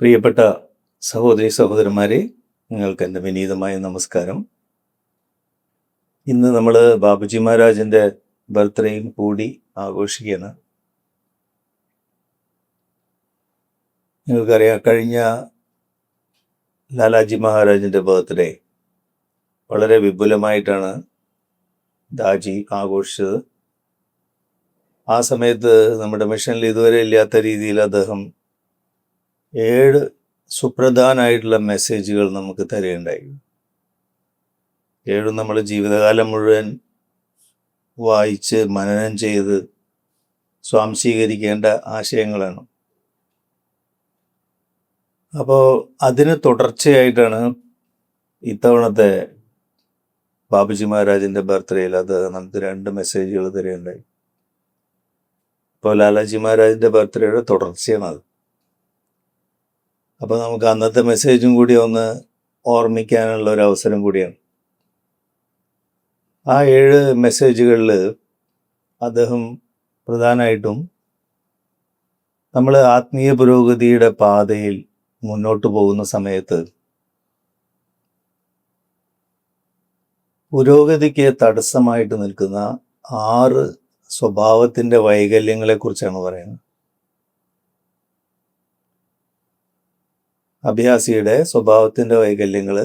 പ്രിയപ്പെട്ട സഹോദരി സഹോദരന്മാരെ, നിങ്ങൾക്ക് എൻ്റെ വിനീതമായ നമസ്കാരം. ഇന്ന് നമ്മൾ ബാബുജി മഹാരാജിൻ്റെ ബർത്ത്ഡേയും കൂടി ആഘോഷിക്കുകയാണ്. നിങ്ങൾക്കറിയാം, കഴിഞ്ഞ ലാലാജി മഹാരാജിൻ്റെ ബർത്ത്ഡേ വളരെ വിപുലമായിട്ടാണ് ദാജി ആഘോഷിച്ചത്. ആ സമയത്ത് നമ്മുടെ മിഷനിൽ ഇതുവരെ ഇല്ലാത്ത രീതിയിൽ അദ്ദേഹം 7 സുപ്രധാനമായിട്ടുള്ള മെസ്സേജുകൾ നമുക്ക് തരികയുണ്ടായി. 7 നമ്മൾ ജീവിതകാലം മുഴുവൻ വായിച്ച് മനനം ചെയ്ത് സ്വാംശീകരിക്കേണ്ട ആശയങ്ങളാണ്. അപ്പോൾ അതിന് തുടർച്ചയായിട്ടാണ് ഇത്തവണത്തെ ബാബുജി മഹാരാജിൻ്റെ ബർത്ത്ഡേയിൽ അദ്ദേഹം നമുക്ക് 2 മെസ്സേജുകൾ തരികയുണ്ടായി. അപ്പോൾ ലാലാജി മഹാരാജിൻ്റെ ബർത്ത്ഡേയുടെ തുടർച്ചയാണ് അത്. അപ്പോൾ നമുക്ക് അന്നത്തെ മെസ്സേജും കൂടി ഒന്ന് ഓർമ്മിക്കാനുള്ള ഒരു അവസരം കൂടിയാണ്. ആ 7 മെസ്സേജുകളിൽ അദ്ദേഹം പ്രധാനമായിട്ടും നമ്മൾ ആത്മീയ പുരോഗതിയുടെ പാതയിൽ മുന്നോട്ട് പോകുന്ന സമയത്ത് പുരോഗതിക്ക് തടസ്സമായിട്ട് നിൽക്കുന്ന 6 സ്വഭാവത്തിൻ്റെ വൈകല്യങ്ങളെക്കുറിച്ചാണ് പറയുന്നത്. അഭ്യാസിയുടെ സ്വഭാവത്തിൻ്റെ വൈകല്യങ്ങൾ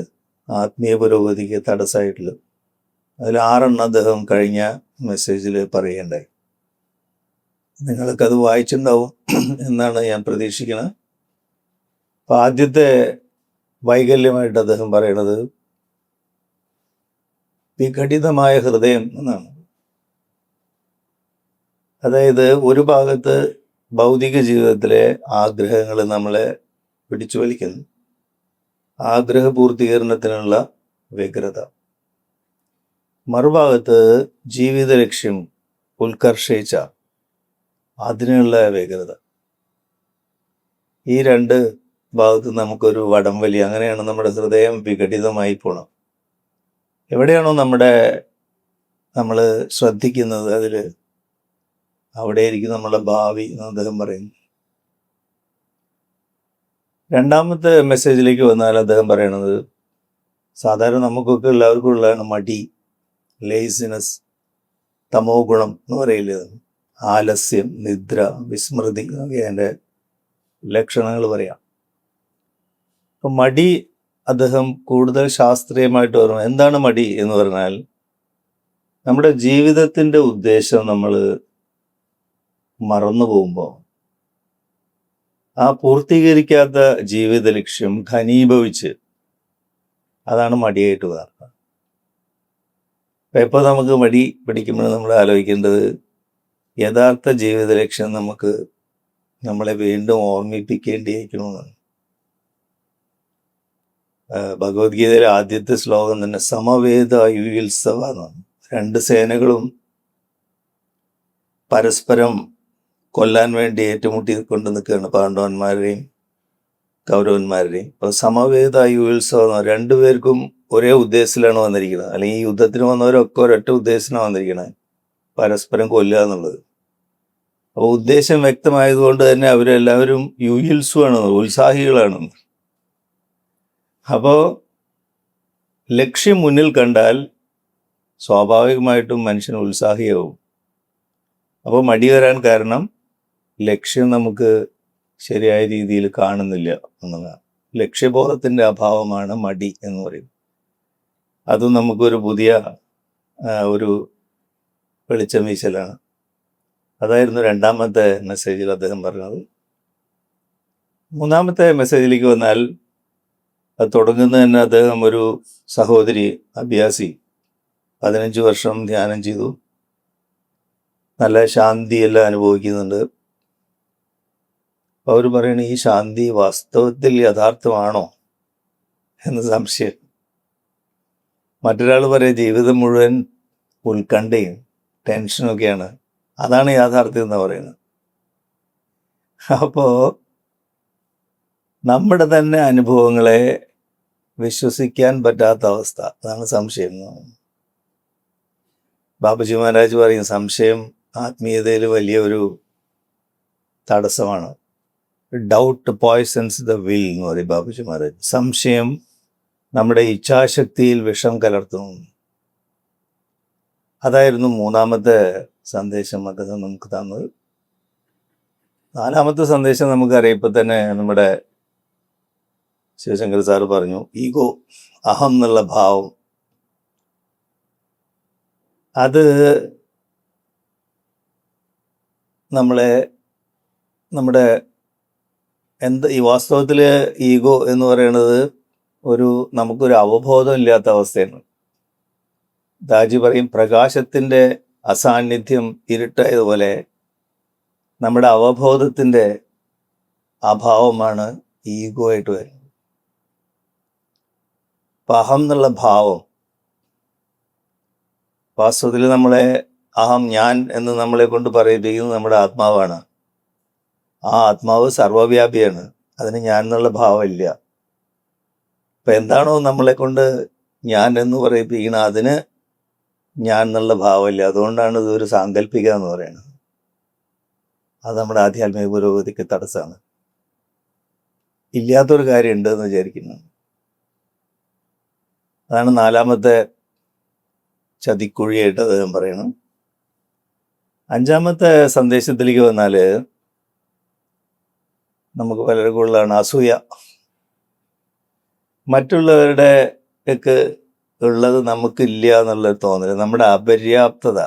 ആത്മീയ പുരോഗതിക്ക് തടസ്സമായിട്ടുള്ളത്. അതിൽ 6 അദ്ദേഹം കഴിഞ്ഞ മെസ്സേജിൽ പറയുകയുണ്ടായി. നിങ്ങൾക്കത് വായിച്ചിട്ടുണ്ടാവും എന്നാണ് ഞാൻ പ്രതീക്ഷിക്കുന്നത്. അപ്പോൾ ആദ്യത്തെ വൈകല്യമായിട്ട് അദ്ദേഹം പറയണത് വിഘടിതമായ ഹൃദയം എന്നാണ്. അതായത് ഒരു ഭാഗത്ത് ഭൗതിക ജീവിതത്തിലെ ആഗ്രഹങ്ങൾ നമ്മളെ പിടിച്ചു വലിക്കുന്നു, ആഗ്രഹ പൂർത്തീകരണത്തിനുള്ള വ്യഗ്രത. മറുഭാഗത്ത് ജീവിത ലക്ഷ്യം ഉത്കർഷിച്ച അതിനുള്ള വ്യഗ്രത. ഈ 2 ഭാഗത്ത് നമുക്കൊരു വടംവലി. അങ്ങനെയാണ് നമ്മുടെ ഹൃദയം വിഘടിതമായി പോകണം. എവിടെയാണോ നമ്മൾ ശ്രദ്ധിക്കുന്നത് അവിടെയായിരിക്കും നമ്മളുടെ ഭാവി എന്ന് അദ്ദേഹം പറയുന്നു. രണ്ടാമത്തെ മെസ്സേജിലേക്ക് വന്നാൽ അദ്ദേഹം പറയണത് സാധാരണ നമുക്കൊക്കെ എല്ലാവർക്കും ഉള്ളതാണ് മടി, ലേസിനെസ്, തമോ ഗുണം എന്ന് പറയില്ലേ, ആലസ്യം, നിദ്ര, വിസ്മൃതി എന്നൊക്കെ അതിൻ്റെ ലക്ഷണങ്ങൾ പറയാം. അപ്പം മടി അദ്ദേഹം കൂടുതൽ ശാസ്ത്രീയമായിട്ട് പറഞ്ഞു. എന്താണ് മടി എന്ന് പറഞ്ഞാൽ നമ്മുടെ ജീവിതത്തിൻ്റെ ഉദ്ദേശം നമ്മൾ മറന്നു പോകുമ്പോൾ ആ പൂർത്തീകരിക്കാത്ത ജീവിത ലക്ഷ്യം ഘനീഭവിച്ച് അതാണ് മടിയായിട്ട് മാറുന്നത്. അപ്പം എപ്പോൾ നമുക്ക് മടി പിടിക്കുമ്പോൾ നമ്മൾ ആലോചിക്കേണ്ടത് യഥാർത്ഥ ജീവിത ലക്ഷ്യം നമ്മളെ വീണ്ടും ഓർമ്മിപ്പിക്കേണ്ടിയിരിക്കണമെന്നാണ്. ഭഗവത്ഗീതയിലെ ആദ്യത്തെ ശ്ലോകം തന്നെ സമവേദ യുത്സവ എന്നാണ്. 2 സേനകളും പരസ്പരം കൊല്ലാൻ വേണ്ടി ഏറ്റുമുട്ടി കൊണ്ട് നിൽക്കുകയാണ്, പാണ്ഡവന്മാരുടെയും കൗരവന്മാരുടെയും. അപ്പോൾ സമവേദ യുത്സവം 2 പേർക്കും ഒരേ ഉദ്ദേശത്തിലാണ് വന്നിരിക്കുന്നത്. അല്ലെങ്കിൽ ഈ യുദ്ധത്തിന് വന്നവരൊക്കെ ഒരൊറ്റ ഉദ്ദേശത്തിനാണ് വന്നിരിക്കുന്നത്, പരസ്പരം കൊല്ലുക എന്നുള്ളത്. അപ്പോൾ ഉദ്ദേശം വ്യക്തമായതുകൊണ്ട് തന്നെ അവരെല്ലാവരും യുത്സുവാണ്, ഉത്സാഹികളാണ്. അപ്പോൾ ലക്ഷ്യം മുന്നിൽ കണ്ടാൽ സ്വാഭാവികമായിട്ടും മനുഷ്യൻ ഉത്സാഹിയാവും. അപ്പോൾ മടി വരാൻ കാരണം ലക്ഷ്യം നമുക്ക് ശരിയായ രീതിയിൽ കാണുന്നില്ല എന്നതാണ്. ലക്ഷ്യബോധത്തിൻ്റെ അഭാവമാണ് മടി എന്ന് പറയുന്നത്. അതും നമുക്കൊരു പുതിയ ഒരു വെളിച്ചം വീശലാണ്. അതായിരുന്നു 2ാമത്തെ മെസ്സേജിൽ അദ്ദേഹം പറഞ്ഞത്. 3ാമത്തെ മെസ്സേജിലേക്ക് വന്നാൽ അത് തുടങ്ങുന്നത് തന്നെ അദ്ദേഹം ഒരു സഹോദരി അഭ്യാസി 15 വർഷം ധ്യാനം ചെയ്തു, നല്ല ശാന്തിയെല്ലാം അനുഭവിക്കുന്നുണ്ട്. അവർ പറയണ ഈ ശാന്തി വാസ്തവത്തിൽ യഥാർത്ഥമാണോ എന്ന് സംശയം. മറ്റൊരാൾ പറയും ജീവിതം മുഴുവൻ ഉത്കണ്ഠയും ടെൻഷനൊക്കെയാണ്, അതാണ് യാഥാർത്ഥ്യം എന്ന് പറയുന്നത്. അപ്പോൾ നമ്മുടെ തന്നെ അനുഭവങ്ങളെ വിശ്വസിക്കാൻ പറ്റാത്ത അവസ്ഥ, അതാണ് സംശയം. ബാബുജി മഹാരാജ് പറയും സംശയം ആത്മീയതയിൽ വലിയൊരു തടസ്സമാണ്. ഡൗട്ട് പോയ്സൺസ് ദ വിൽ എന്ന് പറയും ബാബുജി മഹാരാജ്. സംശയം നമ്മുടെ ഇച്ഛാശക്തിയിൽ വിഷം കലർത്തുന്നു. അതായിരുന്നു മൂന്നാമത്തെ സന്ദേശം അദ്ദേഹം നമുക്ക് തന്നത്. നാലാമത്തെ സന്ദേശം നമുക്കറിയാം. ഇപ്പം തന്നെ നമ്മുടെ ശിവശങ്കർ സാറ് പറഞ്ഞു, ഈഗോ, അഹം എന്നുള്ള ഭാവം. അത് നമ്മുടെ ഈ വാസ്തവത്തിൽ ഈഗോ എന്ന് പറയുന്നത് നമുക്കൊരു അവബോധം ഇല്ലാത്ത അവസ്ഥയാണ്. ദാജി പറയും, പ്രകാശത്തിൻ്റെ അസാന്നിധ്യം ഇരുട്ടായതുപോലെ നമ്മുടെ അവബോധത്തിൻ്റെ അഭാവമാണ് ഈഗോ ആയിട്ട് വരുന്നത്. അപ്പം അഹം എന്നുള്ള ഭാവം വാസ്തവത്തിൽ അഹം, ഞാൻ എന്ന് നമ്മളെ കൊണ്ട് പറയിപ്പിക്കുന്നത് നമ്മുടെ ആത്മാവാണ്. ആ ആത്മാവ് സർവ്വവ്യാപിയാണ്. അതിന് ഞാൻ എന്നുള്ള ഭാവമില്ല. അപ്പം എന്താണോ നമ്മളെ കൊണ്ട് ഞാൻ എന്ന് പറയിപ്പിക്കുന്നത്, അതിന് ഞാൻ എന്നുള്ള ഭാവമില്ല. അതുകൊണ്ടാണ് ഇതൊരു സാങ്കല്പിക എന്ന് പറയുന്നത്. അത് നമ്മുടെ ആധ്യാത്മിക പുരോഗതിക്ക് തടസ്സമാണ്. ഇല്ലാത്തൊരു കാര്യം ഉണ്ടെന്ന് വിചാരിക്കുന്നു. അതാണ് നാലാമത്തെ ചതിക്കുഴിയായിട്ട് അദ്ദേഹം പറയണം. അഞ്ചാമത്തെ സന്ദേശത്തിലേക്ക് വന്നാൽ നമുക്ക് പലർക്കും ഉള്ളതാണ് അസൂയ. മറ്റുള്ളവരുടെ ഒക്കെ ഉള്ളത് നമുക്കില്ല എന്നുള്ളൊരു തോന്നൽ, നമ്മുടെ അപര്യാപ്തത,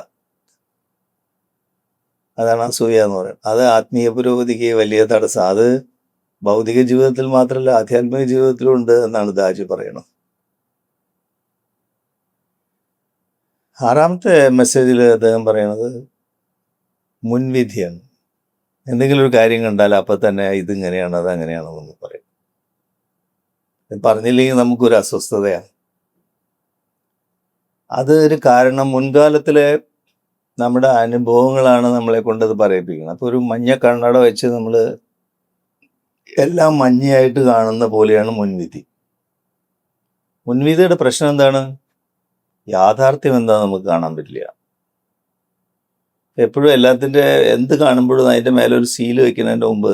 അതാണ് അസൂയ എന്ന് പറയുന്നത്. അത് ആത്മീയ പുരോഗതിക്ക് വലിയ തടസ്സം. അത് ഭൗതിക ജീവിതത്തിൽ മാത്രമല്ല, ആധ്യാത്മിക ജീവിതത്തിലും ഉണ്ട് എന്നാണ് ദാജി പറയുന്നത്. ആറാമത്തെ മെസ്സേജിൽ അദ്ദേഹം പറയുന്നത് മുൻവിധിയാണ്. എന്തെങ്കിലും ഒരു കാര്യം കണ്ടാൽ അപ്പം തന്നെ ഇതിങ്ങനെയാണ്, അതങ്ങനെയാണെന്നൊന്നും പറയും. പറഞ്ഞില്ലെങ്കിൽ നമുക്കൊരു അസ്വസ്ഥതയാണ്. അതൊരു കാരണം മുൻകാലത്തിലെ നമ്മുടെ അനുഭവങ്ങളാണ് നമ്മളെ കൊണ്ടത് പറയിപ്പിക്കുന്നത്. അപ്പോൾ ഒരു മഞ്ഞ കണ്ണട വെച്ച് നമ്മൾ എല്ലാം മഞ്ഞയായിട്ട് കാണുന്ന പോലെയാണ് മുൻവിധി. മുൻവിധിയുടെ പ്രശ്നം എന്താണ്? യാഥാർത്ഥ്യം എന്താണെന്ന് നമുക്ക് കാണാൻ പറ്റില്ല. എപ്പോഴും എന്ത് കാണുമ്പോഴും അതിൻ്റെ മേലെ ഒരു സീല് വെക്കുന്നതിൻ്റെ മുമ്പ്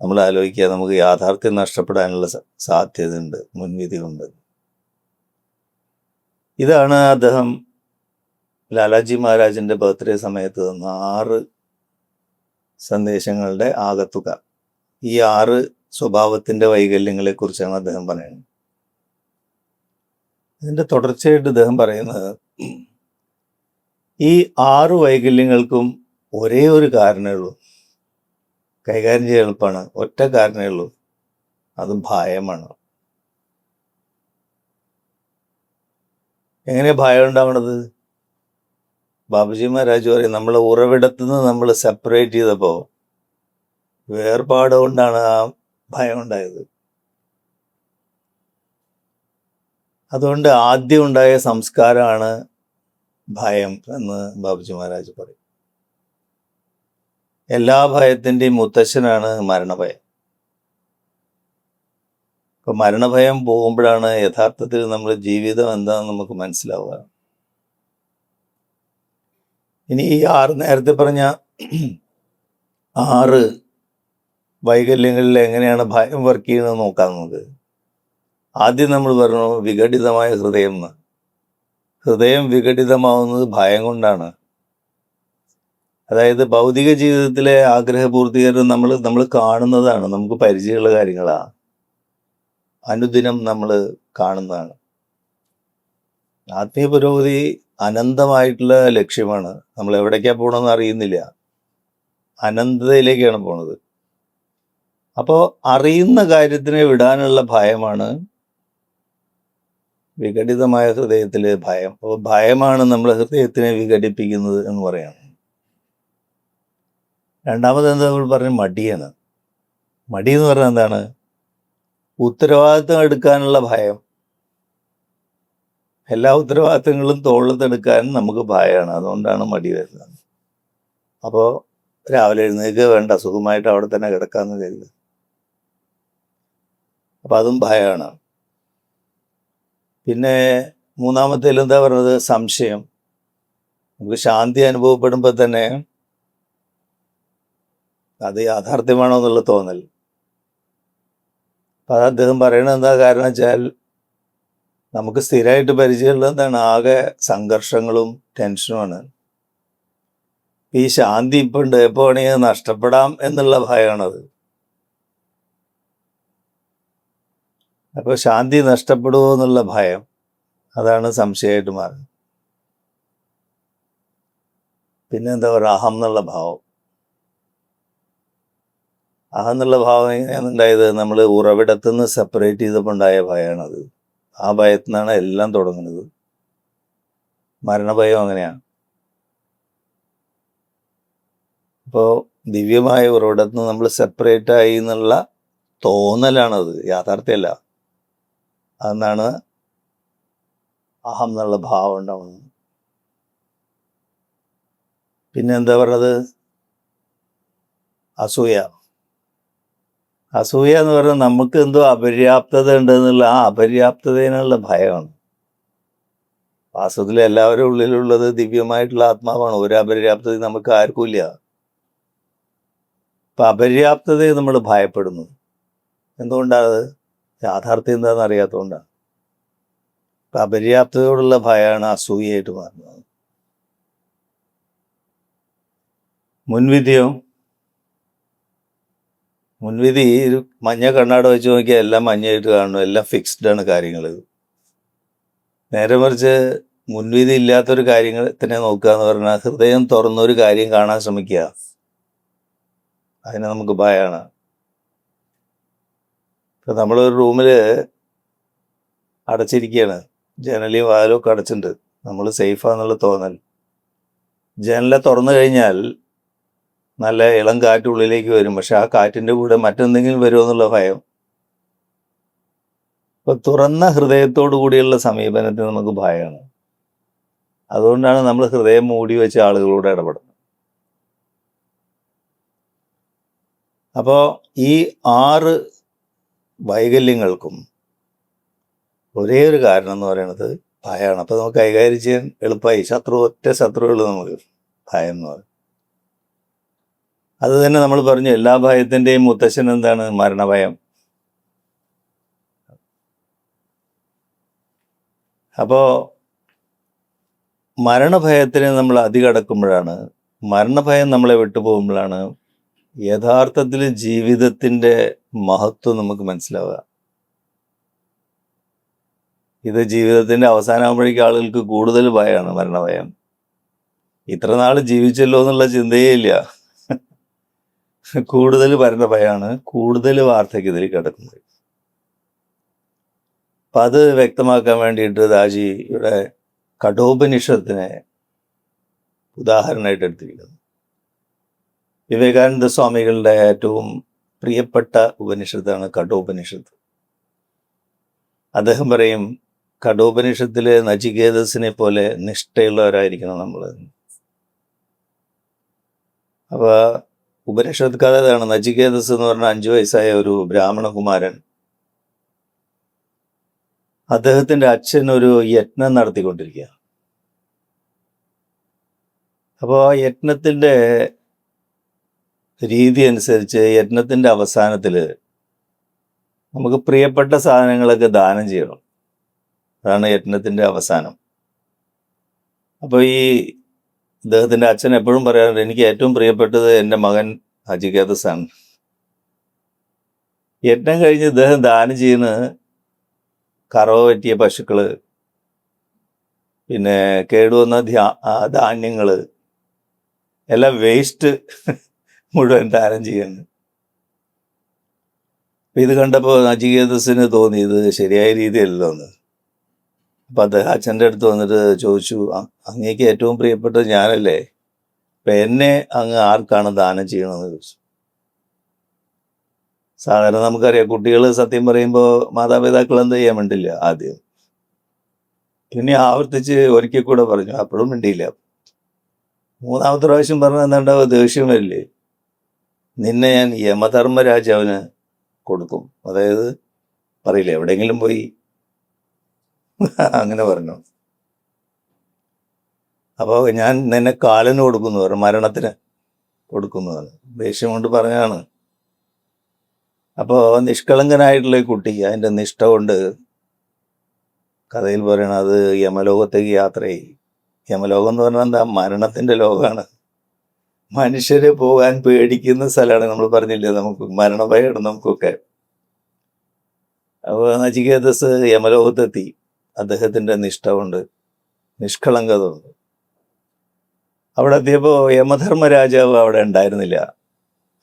നമ്മൾ ആലോചിക്കുക, നമുക്ക് യാഥാർത്ഥ്യം നഷ്ടപ്പെടാനുള്ള സാധ്യതയുണ്ട് മുൻവിധി കൊണ്ട്. ഇതാണ് അദ്ദേഹം ലാലാജി മഹാരാജിൻ്റെ ബർത്ത്ഡേ സമയത്ത് തന്ന 6 സന്ദേശങ്ങളുടെ ആകത്തുക. ഈ 6 സ്വഭാവത്തിൻ്റെ വൈകല്യങ്ങളെക്കുറിച്ചാണ് അദ്ദേഹം പറയുന്നത്. ഇതിൻ്റെ തുടർച്ചയായിട്ട് അദ്ദേഹം പറയുന്നത്, ഈ 6 വൈകല്യങ്ങൾക്കും ഒരേ ഒരു കാരണമേ ഉള്ളൂ. കൈകാര്യം ചെയ്യാൻ എളുപ്പമാണ്. ഒറ്റ കാരണമേ ഉള്ളൂ, അതും ഭയമാണ്. എങ്ങനെയാണ് ഭയം ഉണ്ടാവുന്നത്? ബാബുജി മഹാരാജ് പറയും, നമ്മളെ ഉറവിടത്തു നിന്ന് നമ്മൾ സെപ്പറേറ്റ് ചെയ്തപ്പോൾ വേർപാട് കൊണ്ടാണ് ആ ഭയം ഉണ്ടായത്. അതുകൊണ്ട് ആദ്യം ഉണ്ടായ സംസ്കാരമാണ് ഭയം എന്ന് ബാബുജി മഹാരാജ് പറയും. എല്ലാ ഭയത്തിൻ്റെയും മുത്തശ്ശനാണ് മരണഭയം. ഇപ്പം മരണഭയം പോകുമ്പോഴാണ് യഥാർത്ഥത്തിൽ നമ്മുടെ ജീവിതം എന്താണെന്ന് നമുക്ക് മനസ്സിലാവുക. ഇനി ഈ 6 നേരത്തെ പറഞ്ഞ 6 വൈകല്യങ്ങളിൽ എങ്ങനെയാണ് ഭയം വർക്ക് ചെയ്യുന്നത് നോക്കാം നമുക്ക്. ആദ്യം നമ്മൾ പറഞ്ഞു വിഘടിതമായ ഹൃദയം എന്ന്. ഹൃദയം വിഘടിതമാവുന്നത് ഭയം കൊണ്ടാണ്. അതായത് ഭൗതിക ജീവിതത്തിലെ ആഗ്രഹപൂർത്തീകരണം നമ്മൾ കാണുന്നതാണ്, നമുക്ക് പരിചയമുള്ള കാര്യങ്ങളാണ്, അനുദിനം നമ്മൾ കാണുന്നതാണ്. ആത്മീയ പുരോഗതി അനന്തമായിട്ടുള്ള ലക്ഷ്യമാണ്. നമ്മൾ എവിടേക്കാണ് പോകണമെന്ന് അറിയുന്നില്ല, അനന്തതയിലേക്കാണ് പോണത്. അപ്പോൾ അറിയുന്ന കാര്യത്തിനെ വിടാനുള്ള ഭയമാണ് വിഘടിതമായ ഹൃദയത്തിലെ ഭയം. അപ്പോൾ ഭയമാണ് നമ്മളെ ഹൃദയത്തിനെ വിഘടിപ്പിക്കുന്നത് എന്ന് പറയാം. രണ്ടാമത് എന്താ നമ്മൾ പറഞ്ഞ മടിയാണ്. മടി എന്ന് പറഞ്ഞാൽ എന്താണ്? ഉത്തരവാദിത്തം എടുക്കാനുള്ള ഭയം. എല്ലാ ഉത്തരവാദിത്തങ്ങളും തോളത്തെടുക്കാൻ നമുക്ക് ഭയമാണ്, അതുകൊണ്ടാണ് മടി വരുന്നത്. അപ്പോൾ രാവിലെ എഴുന്നേൽക്കുക വേണ്ട, സുഖമായിട്ട് അവിടെ തന്നെ കിടക്കാമെന്ന് കരുതുക. അപ്പം അതും ഭയമാണ്. പിന്നെ മൂന്നാമത്തേൽ എന്താ പറയുന്നത്? സംശയം. നമുക്ക് ശാന്തി അനുഭവപ്പെടുമ്പോൾ തന്നെ അത് യാഥാർത്ഥ്യമാണോ എന്നുള്ള തോന്നൽ. അപ്പം അത് അദ്ദേഹം പറയണത് എന്താ കാരണം വെച്ചാൽ നമുക്ക് സ്ഥിരമായിട്ട് പരിചയമുള്ളത് എന്താണ്, ആകെ സംഘർഷങ്ങളും ടെൻഷനുമാണ്. ഈ ശാന്തി ഇപ്പം ഉണ്ട്, എപ്പോൾ വേണമെങ്കിൽ നഷ്ടപ്പെടാം എന്നുള്ള ഭയമാണത്. അപ്പോൾ ശാന്തി നഷ്ടപ്പെടുമോ എന്നുള്ള ഭയം, അതാണ് സംശയമായിട്ട് മാറുന്നത്. പിന്നെ എന്താ പറയുക, അഹം എന്നുള്ള ഭാവം. അഹം എന്നുള്ള ഭാവം എങ്ങനെയാണ് ഉണ്ടായത്? നമ്മൾ ഉറവിടത്തു നിന്ന് സെപ്പറേറ്റ് ചെയ്തപ്പോൾ ഉണ്ടായ ഭയമാണത്. ആ ഭയത്തിൽ നിന്നാണ് എല്ലാം തുടങ്ങുന്നത്. മരണഭയം അങ്ങനെയാണ്. അപ്പോൾ ദിവ്യമായ ഉറവിടത്തു നിന്ന് നമ്മൾ സെപ്പറേറ്റ് ആയി എന്നുള്ള തോന്നലാണത്, യാഥാർത്ഥ്യമല്ല. അതെന്നാണ് അഹം എന്നുള്ള ഭാവം ഉണ്ടാവുന്നത്. പിന്നെ എന്താ പറഞ്ഞത്, അസൂയ. അസൂയ എന്ന് പറഞ്ഞാൽ നമുക്ക് എന്തോ അപര്യാപ്തത ഉണ്ടെന്നുള്ള ആ അപര്യാപ്തതയിനുള്ള ഭയമാണ്. വാസ്തവത്തിൽ എല്ലാവരും ഉള്ളിലുള്ളത് ദിവ്യമായിട്ടുള്ള ആത്മാവാണ്. ഒരു അപര്യാപ്തത നമുക്ക് ആർക്കും ഇല്ല. അപ്പം അപര്യാപ്തതയെ നമ്മൾ ഭയപ്പെടുന്നു. എന്തുകൊണ്ടാണ്? യാഥാർത്ഥ്യം എന്താണെന്ന് അറിയാത്തതുകൊണ്ടാണ്. അപ്പം അപര്യാപ്തതയോടുള്ള ഭയമാണ് അസൂയയായിട്ട് മാറുന്നത്. മുൻവിധിയോ? മുൻവിധി ഒരു മഞ്ഞ കണ്ണാട വെച്ച് നോക്കിയാൽ എല്ലാം മഞ്ഞയായിട്ട് കാണുന്നു, എല്ലാം ഫിക്സ്ഡ് ആണ് കാര്യങ്ങൾ. നേരെ മറിച്ച് മുൻവിധി ഇല്ലാത്തൊരു കാര്യത്തിനെ നോക്കുക എന്ന് പറഞ്ഞാൽ ഹൃദയം തുറന്നൊരു കാര്യം കാണാൻ ശ്രമിക്കുക, അതിനെ നമുക്ക് ഭയമാണ്. ഇപ്പം നമ്മളൊരു റൂമിൽ അടച്ചിരിക്കുകയാണ്, ജനലും വാതിലും ഒക്കെ അടച്ചിട്ടുണ്ട്, നമ്മൾ സേഫാന്നുള്ള തോന്നൽ. ജനലെ തുറന്നു കഴിഞ്ഞാൽ നല്ല ഇളം കാറ്റ് ഉള്ളിലേക്ക് വരും, പക്ഷെ ആ കാറ്റിൻ്റെ കൂടെ മറ്റെന്തെങ്കിലും വരുമോ എന്നുള്ള ഭയം. അപ്പോൾ തുറന്ന ഹൃദയത്തോടു കൂടിയുള്ള സമീപനത്തിന് നമുക്ക് ഭയമാണ്. അതുകൊണ്ടാണ് നമ്മൾ ഹൃദയം മൂടി വെച്ച ആളുകളോട് ഇടപെടുന്നത്. അപ്പോൾ ഈ 6 വൈകല്യങ്ങൾക്കും ഒരേ ഒരു കാരണം എന്ന് പറയുന്നത് ഭയമാണ്. അപ്പോൾ നമുക്ക് കൈകാര്യം ചെയ്യാൻ എളുപ്പമായി. ഒറ്റ ശത്രുവുള്ളൂ നമുക്ക്, ഭയം എന്ന് പറയും. അത് തന്നെ നമ്മൾ പറഞ്ഞു, എല്ലാ ഭയത്തിൻ്റെയും മുത്തശ്ശൻ എന്താണ്? മരണഭയം. അപ്പോൾ മരണഭയത്തിനെ നമ്മൾ അതികടക്കുമ്പോഴാണ്, മരണഭയം നമ്മളെ വിട്ടുപോകുമ്പോഴാണ് യഥാർത്ഥത്തിൽ ജീവിതത്തിൻ്റെ മഹത്വം നമുക്ക് മനസ്സിലാവുക. ഇത് ജീവിതത്തിൻ്റെ അവസാനമാകുമ്പോഴേക്കും ആളുകൾക്ക് കൂടുതൽ ഭയമാണ്, മരണഭയം. ഇത്ര നാൾ ജീവിച്ചല്ലോ എന്നുള്ള ചിന്തയേ ഇല്ല. കൂടുതൽ മരണഭയമാണ്, കൂടുതൽ വാർദ്ധക്യത്തിൽ കിടക്കുന്നത്. അപ്പം അത് വ്യക്തമാക്കാൻ വേണ്ടിയിട്ട് ദാജിയുടെ കഠോപനിഷത്തിനെ ഉദാഹരണമായിട്ട് എടുത്തിരിക്കുന്നു. വിവേകാനന്ദ സ്വാമികളുടെ ഏറ്റവും പ്രിയപ്പെട്ട ഉപനിഷത്താണ് കഠോപനിഷത്ത്. അദ്ദേഹം പറയും, കഠോപനിഷത്തിലെ നചികേതസിനെ പോലെ നിഷ്ഠയുള്ളവരായിരിക്കണം നമ്മൾ. അപ്പോൾ ഉപനിഷത്ത് കഥ ഇതാണ്. നചികേതസ് എന്ന് പറഞ്ഞാൽ 5 വയസ്സായ ഒരു ബ്രാഹ്മണകുമാരൻ. അദ്ദേഹത്തിൻ്റെ അച്ഛൻ ഒരു യജ്ഞം നടത്തിക്കൊണ്ടിരിക്കുക. അപ്പോൾ ആ യജ്ഞത്തിൻ്റെ രീതി അനുസരിച്ച് യജ്ഞത്തിൻ്റെ അവസാനത്തിൽ നമുക്ക് പ്രിയപ്പെട്ട സാധനങ്ങളൊക്കെ ദാനം ചെയ്യണം. അതാണ് യജ്ഞത്തിൻ്റെ അവസാനം. അപ്പോൾ ഈ ഇദ്ദേഹത്തിൻ്റെ അച്ഛൻ എപ്പോഴും പറയാറുണ്ട്, എനിക്ക് ഏറ്റവും പ്രിയപ്പെട്ടത് എൻ്റെ മകൻ നചികേതസാണ്. യജ്ഞം കഴിഞ്ഞ് ഇദ്ദേഹം ദാനം ചെയ്യുന്നത് കറവ പറ്റിയ പശുക്കൾ, പിന്നെ കേടുവന്ന ധാന്യങ്ങൾ, എല്ലാം വേസ്റ്റ് മുഴുവൻ ദാനം ചെയ്യുന്നു. അപ്പം ഇത് കണ്ടപ്പോൾ നചികേതസിന് തോന്നി ഇത് ശരിയായ രീതിയല്ലല്ലോ എന്ന്. അപ്പം അദ്ദേഹം അച്ഛൻ്റെ അടുത്ത് വന്നിട്ട് ചോദിച്ചു, അങ്ങേക്ക് ഏറ്റവും പ്രിയപ്പെട്ടത് ഞാനല്ലേ, അപ്പം എന്നെ അങ്ങ് ആർക്കാണ് ദാനം ചെയ്യണമെന്ന് ചോദിച്ചു. സാധാരണ നമുക്കറിയാം, കുട്ടികൾ സത്യം പറയുമ്പോൾ മാതാപിതാക്കൾ എന്ത് ചെയ്യാൻ വേണ്ടില്ല ആദ്യം. പിന്നെ ആവർത്തിച്ച് ഒരിക്കൽ കൂടെ പറഞ്ഞു, അപ്പോഴും വേണ്ടിയില്ല. 3ാമത്തെ പ്രാവശ്യം പറഞ്ഞാൽ എന്താണ്ടാവുക, ദേഷ്യം വരില്ലേ, നിന്നെ ഞാൻ യമധർമ്മരാജാവിന് കൊടുക്കും. അതായത് പറയില്ലേ, എവിടെയെങ്കിലും പോയി അങ്ങനെ പറഞ്ഞു. അപ്പോൾ ഞാൻ നിന്നെ കാലന് കൊടുക്കുന്നു പറഞ്ഞു, മരണത്തിന് കൊടുക്കുന്നതാണ്. ദേഷ്യം കൊണ്ട് പറഞ്ഞാണ്. അപ്പോൾ നിഷ്കളങ്കനായിട്ടുള്ള ഈ കുട്ടി അതിൻ്റെ നിഷ്ഠ കൊണ്ട് കഥയിൽ പറയണത് യമലോകത്തേക്ക് യാത്ര ചെയ്യും. യമലോകം എന്ന് പറഞ്ഞാൽ എന്താ? മരണത്തിൻ്റെ ലോകമാണ്. മനുഷ്യര് പോകാൻ പേടിക്കുന്ന സ്ഥലമാണ്. നമ്മൾ പറഞ്ഞില്ലേ, നമുക്ക് മരണഭയമാണ് നമുക്കൊക്കെ. അപ്പോൾ നചികേതസ് യമലോകത്തെത്തി. അദ്ദേഹത്തിൻ്റെ നിഷ്ഠ കൊണ്ട്, നിഷ്കളങ്കത കൊണ്ട്. അവിടെ എത്തിയപ്പോൾ യമധർമ്മ രാജാവ് അവിടെ ഉണ്ടായിരുന്നില്ല.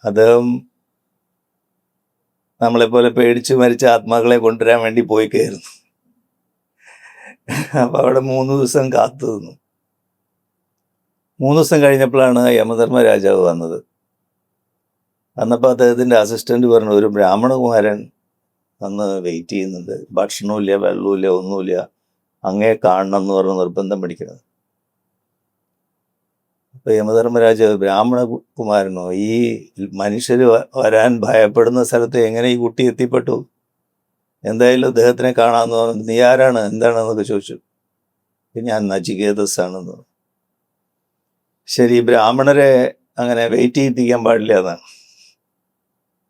അദ്ദേഹം നമ്മളെപ്പോലെ പേടിച്ച് മരിച്ച ആത്മാക്കളെ കൊണ്ടുവരാൻ വേണ്ടി പോയി കയറുന്നു. അപ്പോൾ അവിടെ 3 ദിവസം കാത്തു നിന്നു. 3 ദിവസം കഴിഞ്ഞപ്പോഴാണ് യമധർമ്മ രാജാവ് വന്നത്. വന്നപ്പോൾ അദ്ദേഹത്തിൻ്റെ അസിസ്റ്റന്റ് പറഞ്ഞു, ഒരു ബ്രാഹ്മണകുമാരൻ വന്ന് വെയിറ്റ് ചെയ്യുന്നുണ്ട്, ഭക്ഷണമില്ല, വെള്ളമില്ല, ഒന്നുമില്ല, അങ്ങേ കാണണം എന്ന് പറഞ്ഞ് നിർബന്ധം പിടിക്കുന്നത്. അപ്പോൾ യമധർമ്മരാജാവ്, ബ്രാഹ്മണ കുമാരനോ? ഈ മനുഷ്യർ വരാൻ ഭയപ്പെടുന്ന സ്ഥലത്ത് എങ്ങനെ ഈ കുട്ടി എത്തിപ്പെട്ടു? എന്തായാലും അദ്ദേഹത്തിനെ കാണാമെന്ന് പറഞ്ഞു. നീ ആരാണ്, എന്താണെന്നൊക്കെ ചോദിച്ചു. ഞാൻ നചികേതസ് ആണെന്ന്. ശരി, ബ്രാഹ്മണരെ അങ്ങനെ വെയിറ്റ് ചെയ്യിപ്പിക്കാൻ പാടില്ല എന്നാണ്.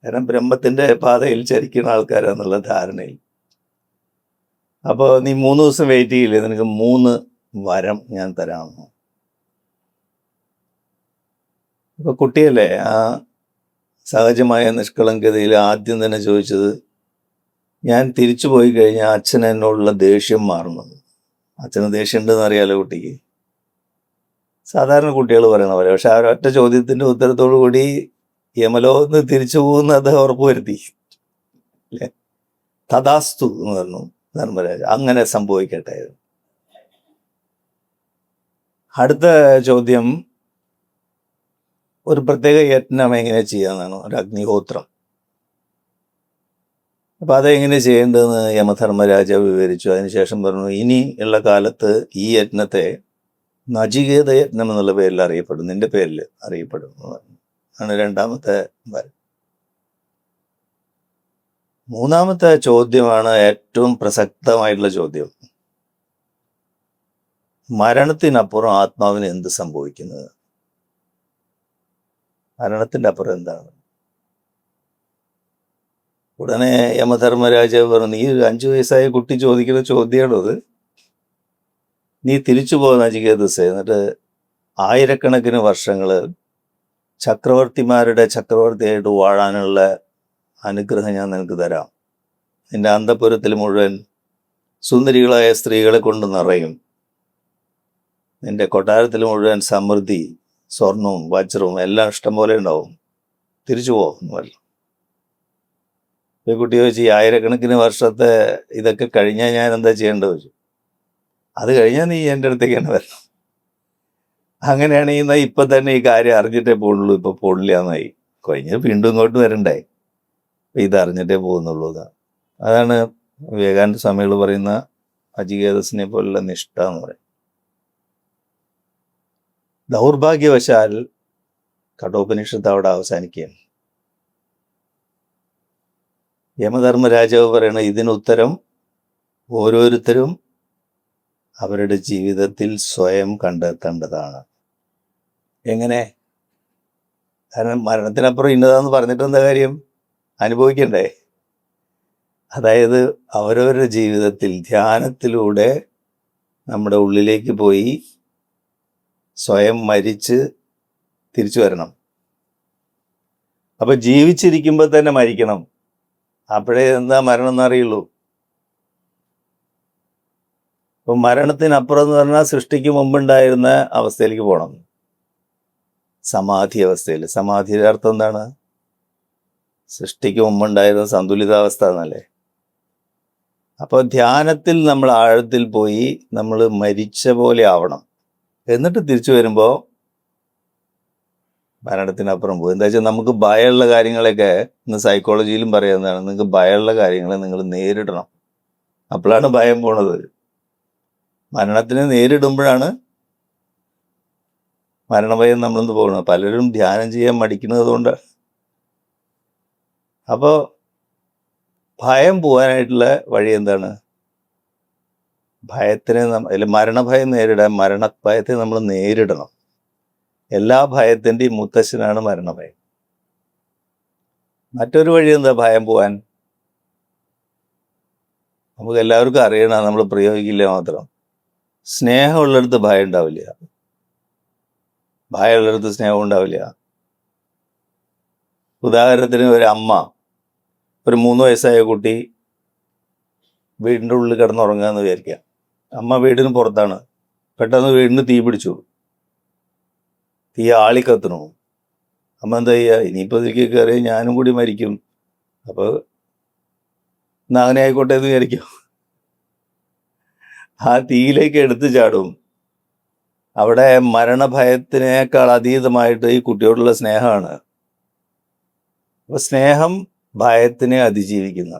കാരണം ബ്രഹ്മത്തിൻ്റെ പാതയിൽ ചരിക്കുന്ന ആൾക്കാരാന്നുള്ള ധാരണയിൽ. അപ്പോൾ നീ 3 ദിവസം വെയിറ്റ് ചെയ്യില്ലേ, നിനക്ക് 3 വരം ഞാൻ തരാമെന്ന്. ഇപ്പോൾ കുട്ടിയല്ലേ, ആ സഹജമായ നിഷ്കളങ്കതയിൽ ആദ്യം തന്നെ ചോദിച്ചത്, ഞാൻ തിരിച്ചു പോയി കഴിഞ്ഞാൽ അച്ഛൻ എന്നോടുള്ള ദേഷ്യം മാറണം. അച്ഛന് ദേഷ്യം ഉണ്ടെന്ന് അറിയാലോ കുട്ടിക്ക്. സാധാരണ കുട്ടികൾ പറയണ പോലെ. പക്ഷെ ആ ഒറ്റ ചോദ്യത്തിൻ്റെ ഉത്തരത്തോടു കൂടി യമലോകത്ത് തിരിച്ചു പോകുന്ന അദ്ദേഹം ഉറപ്പുവരുത്തി. അല്ലേ? തഥാസ്തു എന്ന് പറഞ്ഞു ധർമ്മരാജ, അങ്ങനെ സംഭവിക്കട്ടെ. അടുത്ത ചോദ്യം, ഒരു പ്രത്യേക യത്നം എങ്ങനെ ചെയ്യാമെന്നാണ്, ഒരു അഗ്നിഹോത്രം. അപ്പം അതെങ്ങനെ ചെയ്യേണ്ടതെന്ന് യമധർമ്മരാജാവ് വിവരിച്ചു. അതിനുശേഷം പറഞ്ഞു, ഇനി ഉള്ള കാലത്ത് ഈ യജ്ഞത്തെ നചികേത യജ്ഞം എന്നുള്ള പേരിൽ അറിയപ്പെടും, നിന്റെ പേരിൽ അറിയപ്പെടും എന്ന് പറഞ്ഞു. ആണ് രണ്ടാമത്തെ വരം. 3-ാമത്തെ ചോദ്യമാണ് ഏറ്റവും പ്രസക്തമായിട്ടുള്ള ചോദ്യം. മരണത്തിനപ്പുറം ആത്മാവിന് എന്ത് സംഭവിക്കുന്നത്? മരണത്തിൻ്റെ അപ്പുറം എന്താണ്? ഉടനെ യമധർമ്മരാജാവ് പറഞ്ഞു, ഈ 5 വയസ്സായ കുട്ടി ചോദിക്കുന്ന ചോദ്യമാണത്. നീ തിരിച്ചു പോകുന്ന നചികേതസ്, എന്നിട്ട് ആയിരക്കണക്കിന് വർഷങ്ങൾ ചക്രവർത്തിമാരുടെ ചക്രവർത്തിയായിട്ട് വാഴാനുള്ള അനുഗ്രഹം ഞാൻ നിനക്ക് തരാം. നിന്റെ അന്തഃപുരത്തിൽ മുഴുവൻ സുന്ദരികളായ സ്ത്രീകളെ കൊണ്ട് നിറയും. നിന്റെ കൊട്ടാരത്തിൽ മുഴുവൻ സമൃദ്ധി, സ്വർണവും വജ്രവും എല്ലാം ഇഷ്ടം പോലെ ഉണ്ടാവും. തിരിച്ചു പോകുന്നു പറഞ്ഞു. ഈ കുട്ടി ചോദിച്ചു, ഈ ആയിരക്കണക്കിന് വർഷത്തെ ഇതൊക്കെ കഴിഞ്ഞാൽ ഞാൻ എന്താ ചെയ്യേണ്ടത് ചോദിച്ചു. അത് കഴിഞ്ഞാൽ നീ എൻ്റെ അടുത്തേക്കാണ് വരണം. അങ്ങനെയാണെങ്കിൽ ഇപ്പം തന്നെ ഈ കാര്യം അറിഞ്ഞിട്ടേ പോകുന്നുള്ളൂ, ഇപ്പം പോണില്ല എന്നായി. കഴിഞ്ഞ് വീണ്ടും ഇങ്ങോട്ട് വരണ്ടായി. ഇത് അറിഞ്ഞിട്ടേ പോകുന്നുള്ളൂ. അതാണ് വിവേകാനന്ദ സ്വാമികൾ പറയുന്ന നചികേതസിനെ പോലുള്ള നിഷ്ഠ എന്ന് പറയും. ദൗർഭാഗ്യവശാൽ കഠോപനിഷത്ത് അവിടെ അവസാനിക്കുകയാണ്. യമധർമ്മരാജാവ് പറയണ ഇതിനുത്തരം ഓരോരുത്തരും അവരുടെ ജീവിതത്തിൽ സ്വയം കണ്ടെത്തേണ്ടതാണ്. എങ്ങനെ? കാരണം മരണത്തിനപ്പുറം ഇന്നതാന്ന് പറഞ്ഞിട്ട് എന്താ കാര്യം? അനുഭവിക്കണ്ടേ? അതായത് അവരവരുടെ ജീവിതത്തിൽ ധ്യാനത്തിലൂടെ നമ്മുടെ ഉള്ളിലേക്ക് പോയി സ്വയം മരിച്ച് തിരിച്ചു വരണം. അപ്പം ജീവിച്ചിരിക്കുമ്പോൾ തന്നെ മരിക്കണം. അപ്പോഴേ എന്താ മരണം എന്നറിയുള്ളൂ. അപ്പം മരണത്തിനപ്പുറം എന്ന് പറഞ്ഞാൽ സൃഷ്ടിക്ക് മുമ്പുണ്ടായിരുന്ന അവസ്ഥയിലേക്ക് പോകണം, സമാധി അവസ്ഥയിൽ. സമാധിയുടെ അർത്ഥം എന്താണ്? സൃഷ്ടിക്ക് മുമ്പുണ്ടായിരുന്ന സന്തുലിതാവസ്ഥ എന്നല്ലേ. അപ്പോൾ ധ്യാനത്തിൽ നമ്മൾ ആഴത്തിൽ പോയി നമ്മൾ മരിച്ച പോലെ ആവണം. എന്നിട്ട് തിരിച്ചു വരുമ്പോൾ മരണത്തിനപ്പുറം പോകും. എന്താ വെച്ചാൽ നമുക്ക് ഭയമുള്ള കാര്യങ്ങളൊക്കെ ഇന്ന് സൈക്കോളജിയിലും പറയുന്നതാണ്, നിങ്ങൾക്ക് ഭയമുള്ള കാര്യങ്ങളെ നിങ്ങൾ നേരിടണം. അപ്പോഴാണ് ഭയം പോണത്. മരണത്തിനെ നേരിടുമ്പോഴാണ് മരണഭയം നമ്മളൊന്ന് പോകുന്നത്. പലരും ധ്യാനം ചെയ്യാൻ മടിക്കുന്നത് കൊണ്ട്. അപ്പോൾ ഭയം പോകാനായിട്ടുള്ള വഴി എന്താണ്? ഭയത്തിനെ അല്ലെങ്കിൽ മരണഭയം നേരിടാൻ മരണഭയത്തെ നമ്മൾ നേരിടണം. എല്ലാ ഭയത്തിൻ്റെയും മുത്തശ്ശനാണ് മരണഭയം. മറ്റൊരു വഴി എന്താ ഭയം പോവാൻ? നമുക്ക് എല്ലാവർക്കും അറിയണം, നമ്മൾ പ്രയോഗിക്കില്ല മാത്രം. സ്നേഹമുള്ളിടത്ത് ഭയം ഉണ്ടാവില്ല, ഭയമുള്ളിടത്ത് സ്നേഹം ഉണ്ടാവില്ല. ഉദാഹരണത്തിന് ഒരു അമ്മ, ഒരു 3 വയസ്സായ കുട്ടി വീടിൻ്റെ ഉള്ളിൽ കിടന്നുറങ്ങുക എന്ന് വിചാരിക്കുക. അമ്മ വീടിന് പുറത്താണ്. പെട്ടെന്ന് വീടിന് തീ പിടിച്ചു, തീ ആളിക്കത്തണു. അമ്മ എന്താ ചെയ്യുക? ഇനിയിപ്പോൾ ഇതിലേക്ക് കയറി ഞാനും കൂടി മരിക്കും, അപ്പോൾ എന്നാ അങ്ങനെ ആയിക്കോട്ടെ എന്ന് വിചാരിക്കും. ആ തീയിലേക്ക് എടുത്തു ചാടും. അവിടെ മരണഭയത്തിനേക്കാൾ അതീതമായിട്ട് ഈ കുട്ടിയോടുള്ള സ്നേഹമാണ്. അപ്പോൾ സ്നേഹം ഭയത്തിനെ അതിജീവിക്കുന്ന.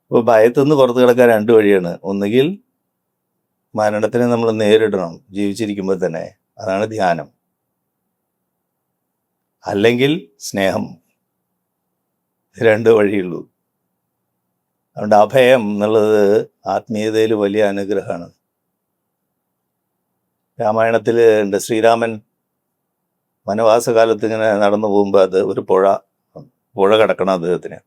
അപ്പോൾ ഭയത്തുനിന്ന് പുറത്ത് കിടക്കാൻ 2 വഴിയാണ്. ഒന്നുകിൽ മരണത്തിനെ നമ്മൾ നേരിടണം ജീവിച്ചിരിക്കുമ്പോൾ തന്നെ, അതാണ് ധ്യാനം. അല്ലെങ്കിൽ സ്നേഹം. 2 വഴിയുള്ളൂ. അതുകൊണ്ട് അഭയം എന്നുള്ളത് ആത്മീയതയിൽ വലിയ അനുഗ്രഹമാണ്. രാമായണത്തിൽ ഉണ്ട്, ശ്രീരാമൻ വനവാസകാലത്ത് ഇങ്ങനെ നടന്നു പോകുമ്പോൾ അത് ഒരു പുഴ കിടക്കണം അദ്ദേഹത്തിന്.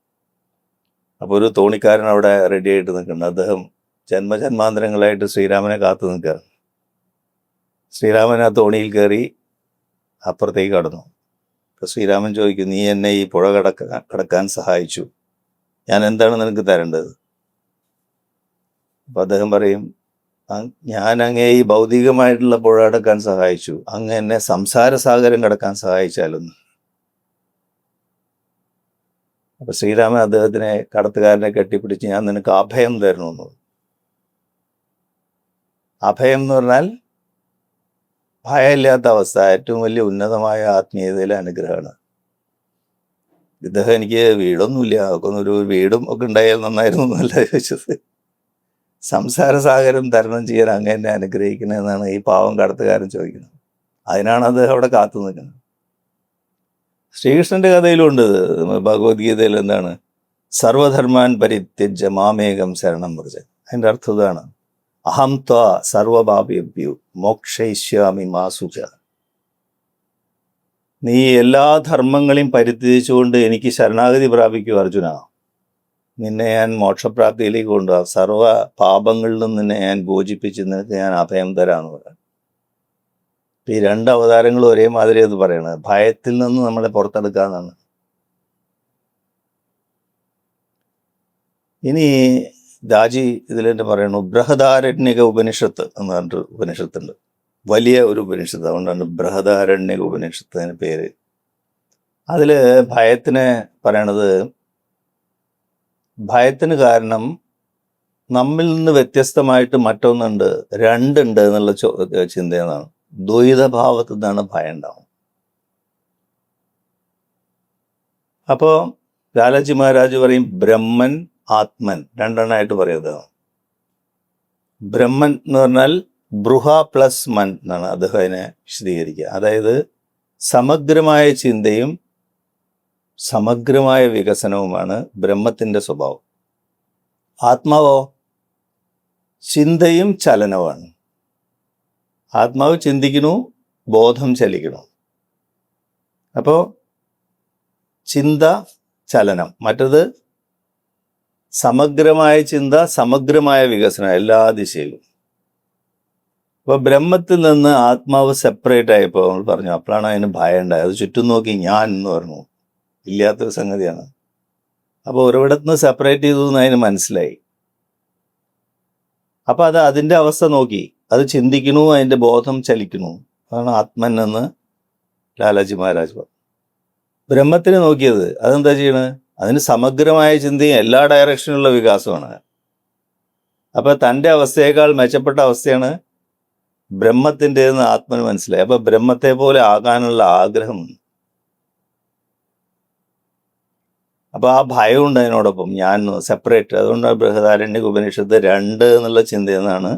അപ്പോൾ ഒരു തോണിക്കാരൻ അവിടെ റെഡി ആയിട്ട് നിൽക്കുന്നുണ്ട്. അദ്ദേഹം ജന്മജന്മാന്തരങ്ങളായിട്ട് ശ്രീരാമനെ കാത്തു നിൽക്കുക. ശ്രീരാമൻ ആ തോണിയിൽ കയറി അപ്പുറത്തേക്ക് കടന്നു. അപ്പോൾ ശ്രീരാമൻ ചോദിക്കും, നീ എന്നെ ഈ പുഴ കടക്കാൻ സഹായിച്ചു, ഞാൻ എന്താണ് നിനക്ക് തരേണ്ടത്? അപ്പം അദ്ദേഹം പറയും, ഞാൻ അങ്ങേ ഈ ഭൗതികമായിട്ടുള്ള പുഴ കടക്കാൻ സഹായിച്ചു, അങ്ങ് എന്നെ സംസാരസാഗരം കടക്കാൻ സഹായിച്ചാലൊന്ന്. അപ്പൊ ശ്രീരാമൻ അദ്ദേഹത്തിനെ, കടത്തുകാരനെ കെട്ടിപ്പിടിച്ച്, ഞാൻ നിനക്ക് അഭയം തരണമെന്ന്. അഭയം എന്ന് പറഞ്ഞാൽ ഭയമില്ലാത്ത അവസ്ഥ, ഏറ്റവും വലിയ ഉന്നതമായ ആത്മീയതയിലെ അനുഗ്രഹമാണ്. ഇദ്ദേഹം, എനിക്ക് വീടൊന്നുമില്ല, അതൊക്കെ ഒരു വീടും ഒക്കെ ഉണ്ടായാൽ നന്നായിരുന്നു എന്നല്ല ചോദിച്ചത്. സംസാരസാഗരം തരണം ചെയ്യാൻ അങ്ങ് എന്നെ അനുഗ്രഹിക്കണമെന്നാണ് ഈ പാവം കടത്തുകാരൻ ചോദിക്കുന്നത്. അതിനാണ് അദ്ദേഹം അവിടെ കാത്തു നിൽക്കുന്നത്. ശ്രീകൃഷ്ണന്റെ കഥയിലുണ്ട്, ഭഗവത്ഗീതയിൽ എന്താണ്, സർവധർമാൻ പരിത്യജ്യ മാമേകം ശരണം വ്രജ. അതിൻ്റെ അർത്ഥം ഇതാണ്, അഹം ത്വാ സർവപാപേഭ്യോ മോക്ഷയിഷ്യാമി മാ ശുച. നീ എല്ലാ ധർമ്മങ്ങളെയും പരിത്യജിച്ചുകൊണ്ട് എനിക്ക് ശരണാഗതി പ്രാപിക്കൂ അർജുന. നിന്നെ ഞാൻ മോക്ഷപ്രാപ്തിയിലേക്ക് കൊണ്ടുപോകാം, സർവ പാപങ്ങളിലും നിന്നെ ഞാൻ മോചിപ്പിച്ച് നിനക്ക് ഞാൻ അഭയം തരാമെന്ന് പറയാം. ഈ 2 അവതാരങ്ങളും ഒരേ മാതിരി അത് പറയണത്, ഭയത്തിൽ നിന്ന് നമ്മളെ പുറത്തെടുക്കാന്നാണ്. ഇനി ദാജി ഇതിൽ തന്നെ പറയണു, ബൃഹദാരണ്യക ഉപനിഷത്ത് എന്ന് പറഞ്ഞിട്ട് ഉപനിഷത്തുണ്ട്, വലിയ ഒരു ഉപനിഷത്ത്. അതുകൊണ്ടാണ് ബൃഹദാരണ്യക ഉപനിഷത്തിന് പേര്. അതിൽ ഭയത്തിനെ പറയണത്, ഭയത്തിന് കാരണം നമ്മിൽ നിന്ന് വ്യത്യസ്തമായിട്ട് മറ്റൊന്നുണ്ട്, 2 ഉണ്ട് എന്നുള്ള ചിന്തയെന്നാണ്. ദ്വൈതഭാവത്തിൽ നിന്നാണ് ഭയം ഉണ്ടാവും. അപ്പോൾ ലാലാജി മഹാരാജ് പറയും, ബ്രഹ്മൻ ആത്മൻ 2 എണ്ണമായിട്ട് പറയുന്നത്. ബ്രഹ്മൻ എന്ന് പറഞ്ഞാൽ ബൃഹ പ്ലസ് മൻ എന്നാണ് അദ്ദേഹം അതിനെ വിശദീകരിക്കുക. അതായത് സമഗ്രമായ ചിന്തയും സമഗ്രമായ വികസനവുമാണ് ബ്രഹ്മത്തിൻ്റെ സ്വഭാവം. ആത്മാവോ ചിന്തയും ചലനവുമാണ്. ആത്മാവ് ചിന്തിക്കണു, ബോധം ചലിക്കണു. അപ്പോൾ ചിന്ത, ചലനം. മറ്റത് സമഗ്രമായ ചിന്ത, സമഗ്രമായ വികസനം എല്ലാ ദിശയിലും. അപ്പോൾ ബ്രഹ്മത്തിൽ നിന്ന് ആത്മാവ് സെപ്പറേറ്റ് ആയപ്പോൾ നമ്മൾ പറഞ്ഞു, അപ്പോഴാണ് അതിന് ഭയം ഉണ്ടായത്. അത് ചുറ്റും നോക്കി ഞാൻ എന്ന് പറഞ്ഞു, ഇല്ലാത്തൊരു സംഗതിയാണ്. അപ്പോൾ ഒരിടത്തുനിന്ന് സെപ്പറേറ്റ് ചെയ്തു എന്ന് അതിന് മനസ്സിലായി. അപ്പോൾ അത് അതിൻ്റെ അവസ്ഥ നോക്കി, അത് ചിന്തിക്കണു, അതിൻ്റെ ബോധം ചലിക്കണു. അതാണ് ആത്മൻ എന്ന് ലാലാജി മഹാരാജ് പറഞ്ഞു. ബ്രഹ്മത്തിന് നോക്കിയത് അതെന്താ ചെയ്യണത്? അതിന് സമഗ്രമായ ചിന്തയും എല്ലാ ഡയറക്ഷനിലുള്ള വികാസമാണ്. അപ്പോൾ തൻ്റെ അവസ്ഥയേക്കാൾ മെച്ചപ്പെട്ട അവസ്ഥയാണ് ബ്രഹ്മത്തിൻ്റെതെന്ന് ആത്മന് മനസ്സിലായി. അപ്പോൾ ബ്രഹ്മത്തെ പോലെ ആകാനുള്ള ആഗ്രഹം. അപ്പോൾ ആ ഭയമുണ്ട് അതിനോടൊപ്പം, ഞാൻ സെപ്പറേറ്റ്. അതുകൊണ്ടാണ് ബൃഹദാരണ്യക ഉപനിഷത്ത് 2 എന്നുള്ള ചിന്തയിൽ നിന്നാണ്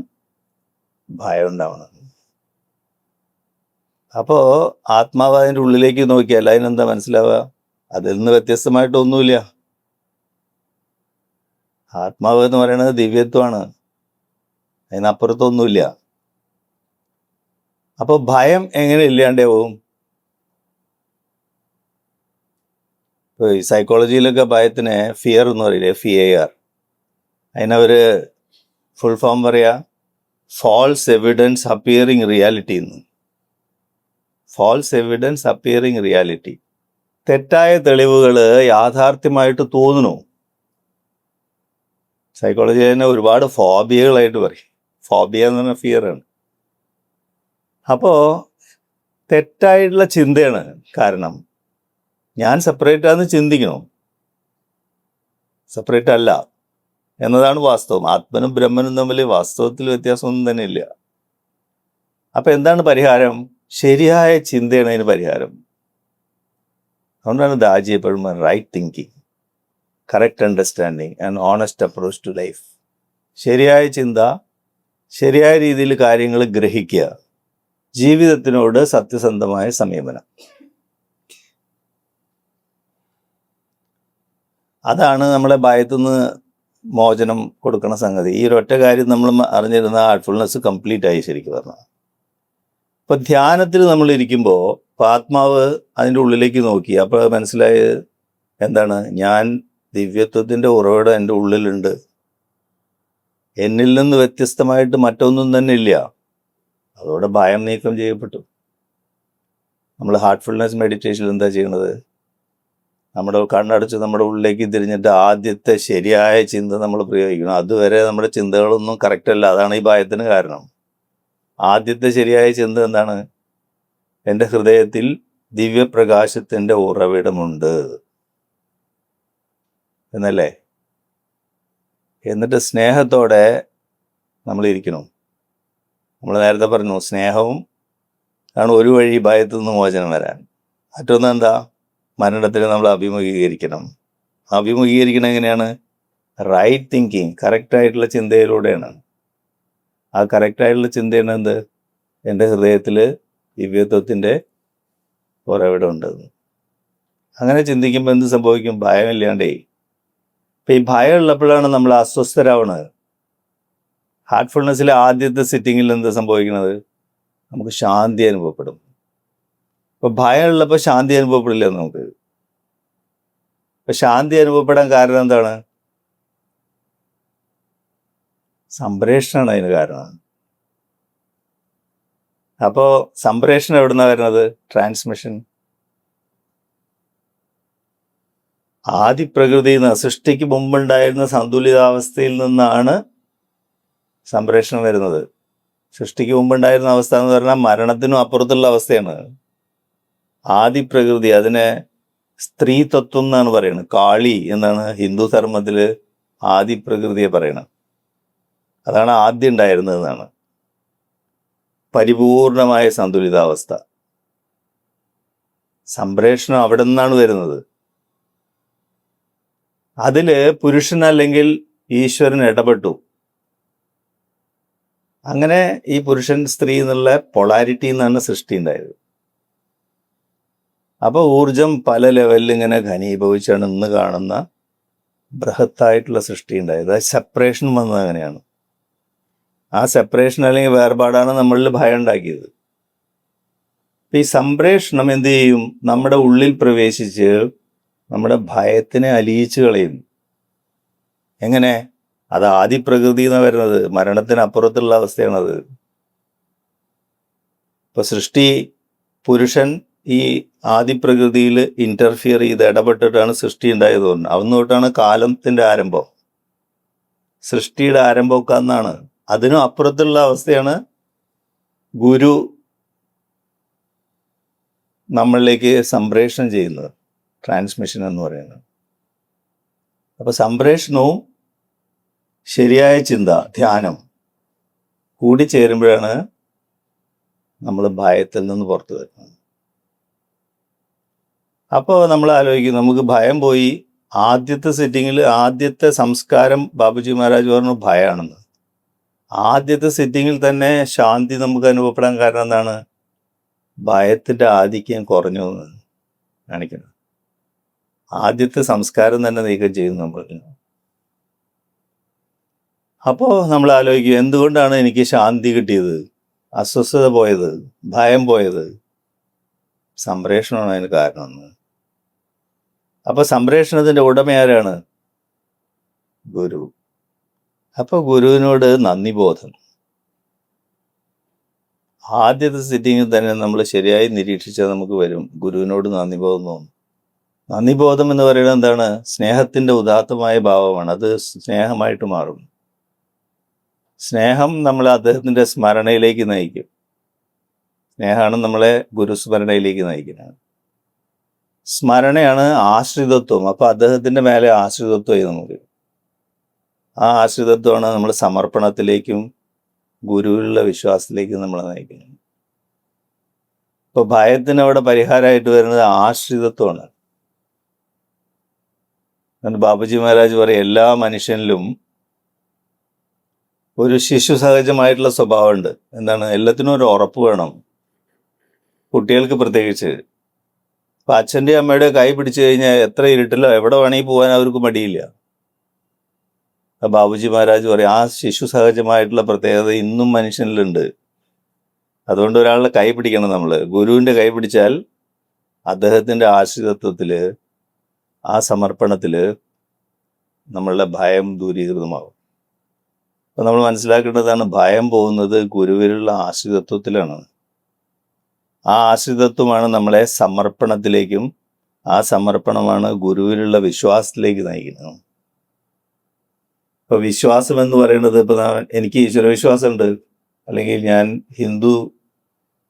ഭയം ഉണ്ടാവുന്നത്. അപ്പോൾ ആത്മാവ് അതിൻ്റെ ഉള്ളിലേക്ക് നോക്കിയാൽ അതിനെന്താ മനസ്സിലാവുക? അതിൽ നിന്ന് വ്യത്യസ്തമായിട്ടൊന്നുമില്ല. ആത്മാവ് എന്ന് പറയുന്നത് ദിവ്യത്വമാണ്, അതിനപ്പുറത്തൊന്നുമില്ല. അപ്പോൾ ഭയം എങ്ങനെ ഇല്ലാണ്ടാവും? ഇപ്പോൾ ഈ സൈക്കോളജിയിലൊക്കെ ഭയത്തിന് ഫിയർ എന്ന് പറയില്ലേ, FEAR, അതിനവർ ഫുൾ ഫോം പറയാ ഫാൾസ് എവിഡൻസ് അപ്പിയറിങ് റിയാലിറ്റി എന്ന്. ഫാൾസ് എവിഡൻസ് അപ്പിയറിങ് റിയാലിറ്റി, തെറ്റായ തെളിവുകൾ യാഥാർത്ഥ്യമായിട്ട് തോന്നുന്നു. സൈക്കോളജി തന്നെ ഒരുപാട് ഫോബിയകളായിട്ട് പറയും. ഫോബിയ എന്ന് പറഞ്ഞാൽ ഫിയറാണ്. അപ്പോൾ തെറ്റായിട്ടുള്ള ചിന്തയാണ് കാരണം. ഞാൻ സെപ്പറേറ്റ് ആണെന്ന് ചിന്തിക്കണം, സെപ്പറേറ്റ് അല്ല എന്നതാണ് വാസ്തവം. ആത്മനും ബ്രഹ്മനും തമ്മിൽ വാസ്തവത്തിൽ വ്യത്യാസമൊന്നും തന്നെ ഇല്ല. അപ്പം എന്താണ് പരിഹാരം? ശരിയായ ചിന്തയാണ് അതിന് പരിഹാരം. അതുകൊണ്ടാണ് ദാജി എപ്പോഴും right thinking, correct understanding and honest approach to life. ശരിയായ ചിന്ത, ശരിയായ രീതിയിൽ കാര്യങ്ങൾ ഗ്രഹിക്കുക, ജീവിതത്തിനോട് സത്യസന്ധമായ സമീപനം. അതാണ് നമ്മളെ ഭയത്തുനിന്ന് മോചനം കൊടുക്കുന്ന സംഗതി. ഈ ഒരൊറ്റ കാര്യം നമ്മൾ അറിഞ്ഞിരുന്ന ഹാർട്ട്ഫുൾനെസ് കംപ്ലീറ്റ് ആയി ശരിക്കും പറഞ്ഞാൽ. ഇപ്പം ധ്യാനത്തിൽ നമ്മൾ ഇരിക്കുമ്പോൾ ആത്മാവ് അതിൻ്റെ ഉള്ളിലേക്ക് നോക്കി, അപ്പോൾ മനസ്സിലായത് എന്താണ്? ഞാൻ ദിവ്യത്വത്തിൻ്റെ ഉറവിടം എൻ്റെ ഉള്ളിലുണ്ട്, എന്നിൽ നിന്ന് വ്യത്യസ്തമായിട്ട് മറ്റൊന്നും തന്നെ ഇല്ല. അതോടെ ഭയം നീക്കം ചെയ്യപ്പെട്ടു. നമ്മൾ ഹാർട്ട്ഫുൾനെസ് മെഡിറ്റേഷനിൽ എന്താ ചെയ്യുന്നത്? നമ്മുടെ കണ്ണടച്ച് നമ്മുടെ ഉള്ളിലേക്ക് തിരിഞ്ഞിട്ട് ആദ്യത്തെ ശരിയായ ചിന്ത നമ്മൾ പ്രയോഗിക്കണം. അതുവരെ നമ്മുടെ ചിന്തകളൊന്നും കറക്റ്റ് അല്ല. അതാണ് ഈ ഭയത്തിന് കാരണം. ആദ്യത്തെ ശരിയായ ചിന്ത എന്താണ്? എൻ്റെ ഹൃദയത്തിൽ ദിവ്യപ്രകാശത്തിൻ്റെ ഉറവിടമുണ്ട് എന്നല്ലേ? എന്നിട്ട് സ്നേഹത്തോടെ നമ്മൾ ഇരിക്കണം. നമ്മൾ നേരത്തെ പറഞ്ഞു, സ്നേഹവും ആണ് ഒരു വഴി ഭയത്തു നിന്ന് മോചനം വരാൻ. മറ്റൊന്ന് എന്താ? മരണത്തിൽ നമ്മൾ അഭിമുഖീകരിക്കണം. അഭിമുഖീകരിക്കണം എങ്ങനെയാണ്? റൈറ്റ് തിങ്കിങ്, കറക്റ്റായിട്ടുള്ള ചിന്തയിലൂടെയാണ്. ആ കറക്റ്റായിട്ടുള്ള ചിന്തയാണ് എന്ത്? എൻ്റെ ഹൃദയത്തിൽ ദിവ്യത്വത്തിൻ്റെ ഉറവിടം ഉണ്ടെന്ന്. അങ്ങനെ ചിന്തിക്കുമ്പോൾ എന്ത് സംഭവിക്കും? ഭയമില്ലാണ്ടേ. ഇപ്പം ഈ ഭയം ഉള്ളപ്പോഴാണ് നമ്മൾ അസ്വസ്ഥരാവണത്. ഹാർട്ട്ഫുൾനെസ്സിലെ ആദ്യത്തെ സിറ്റിങ്ങിൽ എന്താ സംഭവിക്കുന്നത്? നമുക്ക് ശാന്തി അനുഭവപ്പെടും. ഇപ്പം ഭയം ഉള്ളപ്പോൾ ശാന്തി അനുഭവപ്പെടില്ല നമുക്ക്. ഇപ്പം ശാന്തി അനുഭവപ്പെടാൻ കാരണം എന്താണ്? സംപ്രേഷണമാണ് അതിന് കാരണം. അപ്പോൾ സംപ്രേഷണം എവിടെ നിന്നാണ് വരുന്നത്? ട്രാൻസ്മിഷൻ. ആദിപ്രകൃതിയിൽ നിന്ന്, സൃഷ്ടിക്ക് മുമ്പുണ്ടായിരുന്ന സന്തുലിതാവസ്ഥയിൽ നിന്നാണ് സംപ്രേഷണം വരുന്നത്. സൃഷ്ടിക്ക് മുമ്പുണ്ടായിരുന്ന അവസ്ഥ എന്ന് പറഞ്ഞാൽ മരണത്തിനും അപ്പുറത്തുള്ള അവസ്ഥയാണ്. ആദിപ്രകൃതി, അതിനെ സ്ത്രീ തത്വം എന്നാണ് പറയുന്നത്. കാളി എന്നാണ് ഹിന്ദു ധർമ്മത്തിൽ ആദിപ്രകൃതിയെ പറയണത്. അതാണ് ആദ്യം ഉണ്ടായിരുന്നതെന്നാണ്. പരിപൂർണമായ സന്തുലിതാവസ്ഥ. സംപ്രേഷണം അവിടെ നിന്നാണ് വരുന്നത്. അതിൽ പുരുഷൻ അല്ലെങ്കിൽ ഈശ്വരൻ ഇടപെട്ടു. അങ്ങനെ ഈ പുരുഷൻ സ്ത്രീ എന്നുള്ള പൊളാരിറ്റി നിന്നാണ് സൃഷ്ടി ഉണ്ടായത്. അപ്പോൾ ഊർജം പല ലെവലിൽ ഇങ്ങനെ ഘനീഭവിച്ചാണ് ഇന്ന് കാണുന്ന ബൃഹത്തായിട്ടുള്ള സൃഷ്ടി ഉണ്ടായത്. സെപ്പറേഷൻ വന്നത് അങ്ങനെയാണ്. ആ സെപ്പറേഷൻ അല്ലെങ്കിൽ വേർപാടാണ് നമ്മളിൽ ഭയം ഉണ്ടാക്കിയത്. ഈ സംപ്രേഷണം എന്ത് ചെയ്യും? നമ്മുടെ ഉള്ളിൽ പ്രവേശിച്ച് നമ്മുടെ ഭയത്തിനെ അലിയിച്ച് കളയും. എങ്ങനെ? അത് ആദിപ്രകൃതി എന്നാണ് വരുന്നത്. മരണത്തിന് അപ്പുറത്തുള്ള അവസ്ഥയാണത്. ഇപ്പൊ സൃഷ്ടി, പുരുഷൻ ഈ ആദിപ്രകൃതിയിൽ ഇന്റർഫിയർ ചെയ്ത് ഇടപെട്ടിട്ടാണ് സൃഷ്ടി ഉണ്ടായത്. അന്ന് തൊട്ടാണ് കാലത്തിന്റെ ആരംഭം. സൃഷ്ടിയുടെ ആരംഭമൊക്കെ അന്നാണ്. അതിനും അപ്പുറത്തുള്ള അവസ്ഥയാണ് ഗുരു നമ്മളിലേക്ക് സംപ്രേഷണം ചെയ്യുന്നത്, ട്രാൻസ്മിഷൻ എന്ന് പറയുന്നത്. അപ്പൊ സംപ്രേഷണവും ശരിയായ ചിന്ത, ധ്യാനം കൂടി ചേരുമ്പോഴാണ് നമ്മൾ ഭയത്തിൽ നിന്ന് പുറത്തു വരുന്നത്. അപ്പോൾ നമ്മൾ ആലോചിക്കും, നമുക്ക് ഭയം പോയി. ആദ്യത്തെ സിറ്റിങ്ങിൽ ആദ്യത്തെ സംസ്കാരം ബാബുജി മഹാരാജ് പറഞ്ഞു ഭയമാണെന്ന്. ആദ്യത്തെ സിറ്റിങ്ങിൽ തന്നെ ശാന്തി നമുക്ക് അനുഭവപ്പെടാൻ കാരണം എന്താണ്? ഭയത്തിൻ്റെ ആധിക്യം കുറഞ്ഞു എന്ന് കാണിക്കുന്നത്. ആദ്യത്തെ സംസ്കാരം തന്നെ നീക്കം ചെയ്യുന്നു നമ്മൾ. അപ്പോൾ നമ്മൾ ആലോചിക്കും, എന്തുകൊണ്ടാണ് എനിക്ക് ശാന്തി കിട്ടിയത്, അസ്വസ്ഥത പോയത്, ഭയം പോയത്? സംപ്രേഷണമാണ് അതിന് കാരണം. അപ്പൊ സംപ്രേഷണത്തിന്റെ ഉടമ ആരാണ്? ഗുരു. അപ്പൊ ഗുരുവിനോട് നന്ദിബോധം. ആദ്യത്തെ സിറ്റിങ്ങിൽ തന്നെ നമ്മൾ ശരിയായി നിരീക്ഷിച്ചാൽ നമുക്ക് വരും ഗുരുവിനോട് നന്ദിബോധം തോന്നും. നന്ദിബോധം എന്ന് പറയുന്നത് എന്താണ്? സ്നേഹത്തിന്റെ ഉദാത്തമായ ഭാവമാണ്. അത് സ്നേഹമായിട്ട് മാറും. സ്നേഹം നമ്മളെ അദ്ദേഹത്തിന്റെ സ്മരണയിലേക്ക് നയിക്കും. സ്നേഹമാണ് നമ്മളെ ഗുരുസ്മരണയിലേക്ക് നയിക്കുന്നത്. സ്മരണയാണ് ആശ്രിതത്വം. അപ്പൊ അദ്ദേഹത്തിന്റെ മേലെ ആശ്രിതത്വമായി നമുക്ക്. ആ ആശ്രിതത്വമാണ് നമ്മൾ സമർപ്പണത്തിലേക്കും ഗുരുവിലുള്ള വിശ്വാസത്തിലേക്കും നമ്മളെ നയിക്കുന്നത്. ഇപ്പൊ ഭയത്തിന് അവിടെ പരിഹാരമായിട്ട് വരുന്നത് ആശ്രിതത്വമാണ്. ബാബുജി മഹാരാജ് പറയും, എല്ലാ മനുഷ്യനിലും ഒരു ശിശു സഹജമായിട്ടുള്ള സ്വഭാവമുണ്ട്. എന്താണ്? എല്ലാത്തിനും ഒരു ഉറപ്പ് വേണം. കുട്ടികൾക്ക് പ്രത്യേകിച്ച്. അപ്പൊ അച്ഛൻ്റെയും അമ്മയുടെ കൈ പിടിച്ചു കഴിഞ്ഞാൽ എത്ര ഇരുട്ടിലോ എവിടെ വേണമെങ്കിൽ പോകാൻ അവർക്ക് മടിയില്ല. ബാബുജി മഹാരാജ് പറയും, ആ ശിശു സഹജമായിട്ടുള്ള പ്രത്യേകത ഇന്നും മനുഷ്യനിലുണ്ട്. അതുകൊണ്ട് ഒരാളുടെ കൈ പിടിക്കണം നമ്മൾ. ഗുരുവിൻ്റെ കൈ പിടിച്ചാൽ അദ്ദേഹത്തിൻ്റെ ആശ്രിതത്വത്തില്, ആ സമർപ്പണത്തില് നമ്മളുടെ ഭയം ദൂരീകൃതമാകും. അപ്പൊ നമ്മൾ മനസ്സിലാക്കേണ്ടതാണ്, ഭയം പോകുന്നത് ഗുരുവിലുള്ള ആശ്രിതത്വത്തിലാണ്. ആ ആശ്രിതത്വമാണ് നമ്മളെ സമർപ്പണത്തിലേക്കും, ആ സമർപ്പണമാണ് ഗുരുവിലുള്ള വിശ്വാസത്തിലേക്ക് നയിക്കുന്നത്. ഇപ്പൊ വിശ്വാസം എന്ന് പറയുന്നത്, ഇപ്പൊ എനിക്ക് ഈശ്വരവിശ്വാസമുണ്ട്, അല്ലെങ്കിൽ ഞാൻ ഹിന്ദു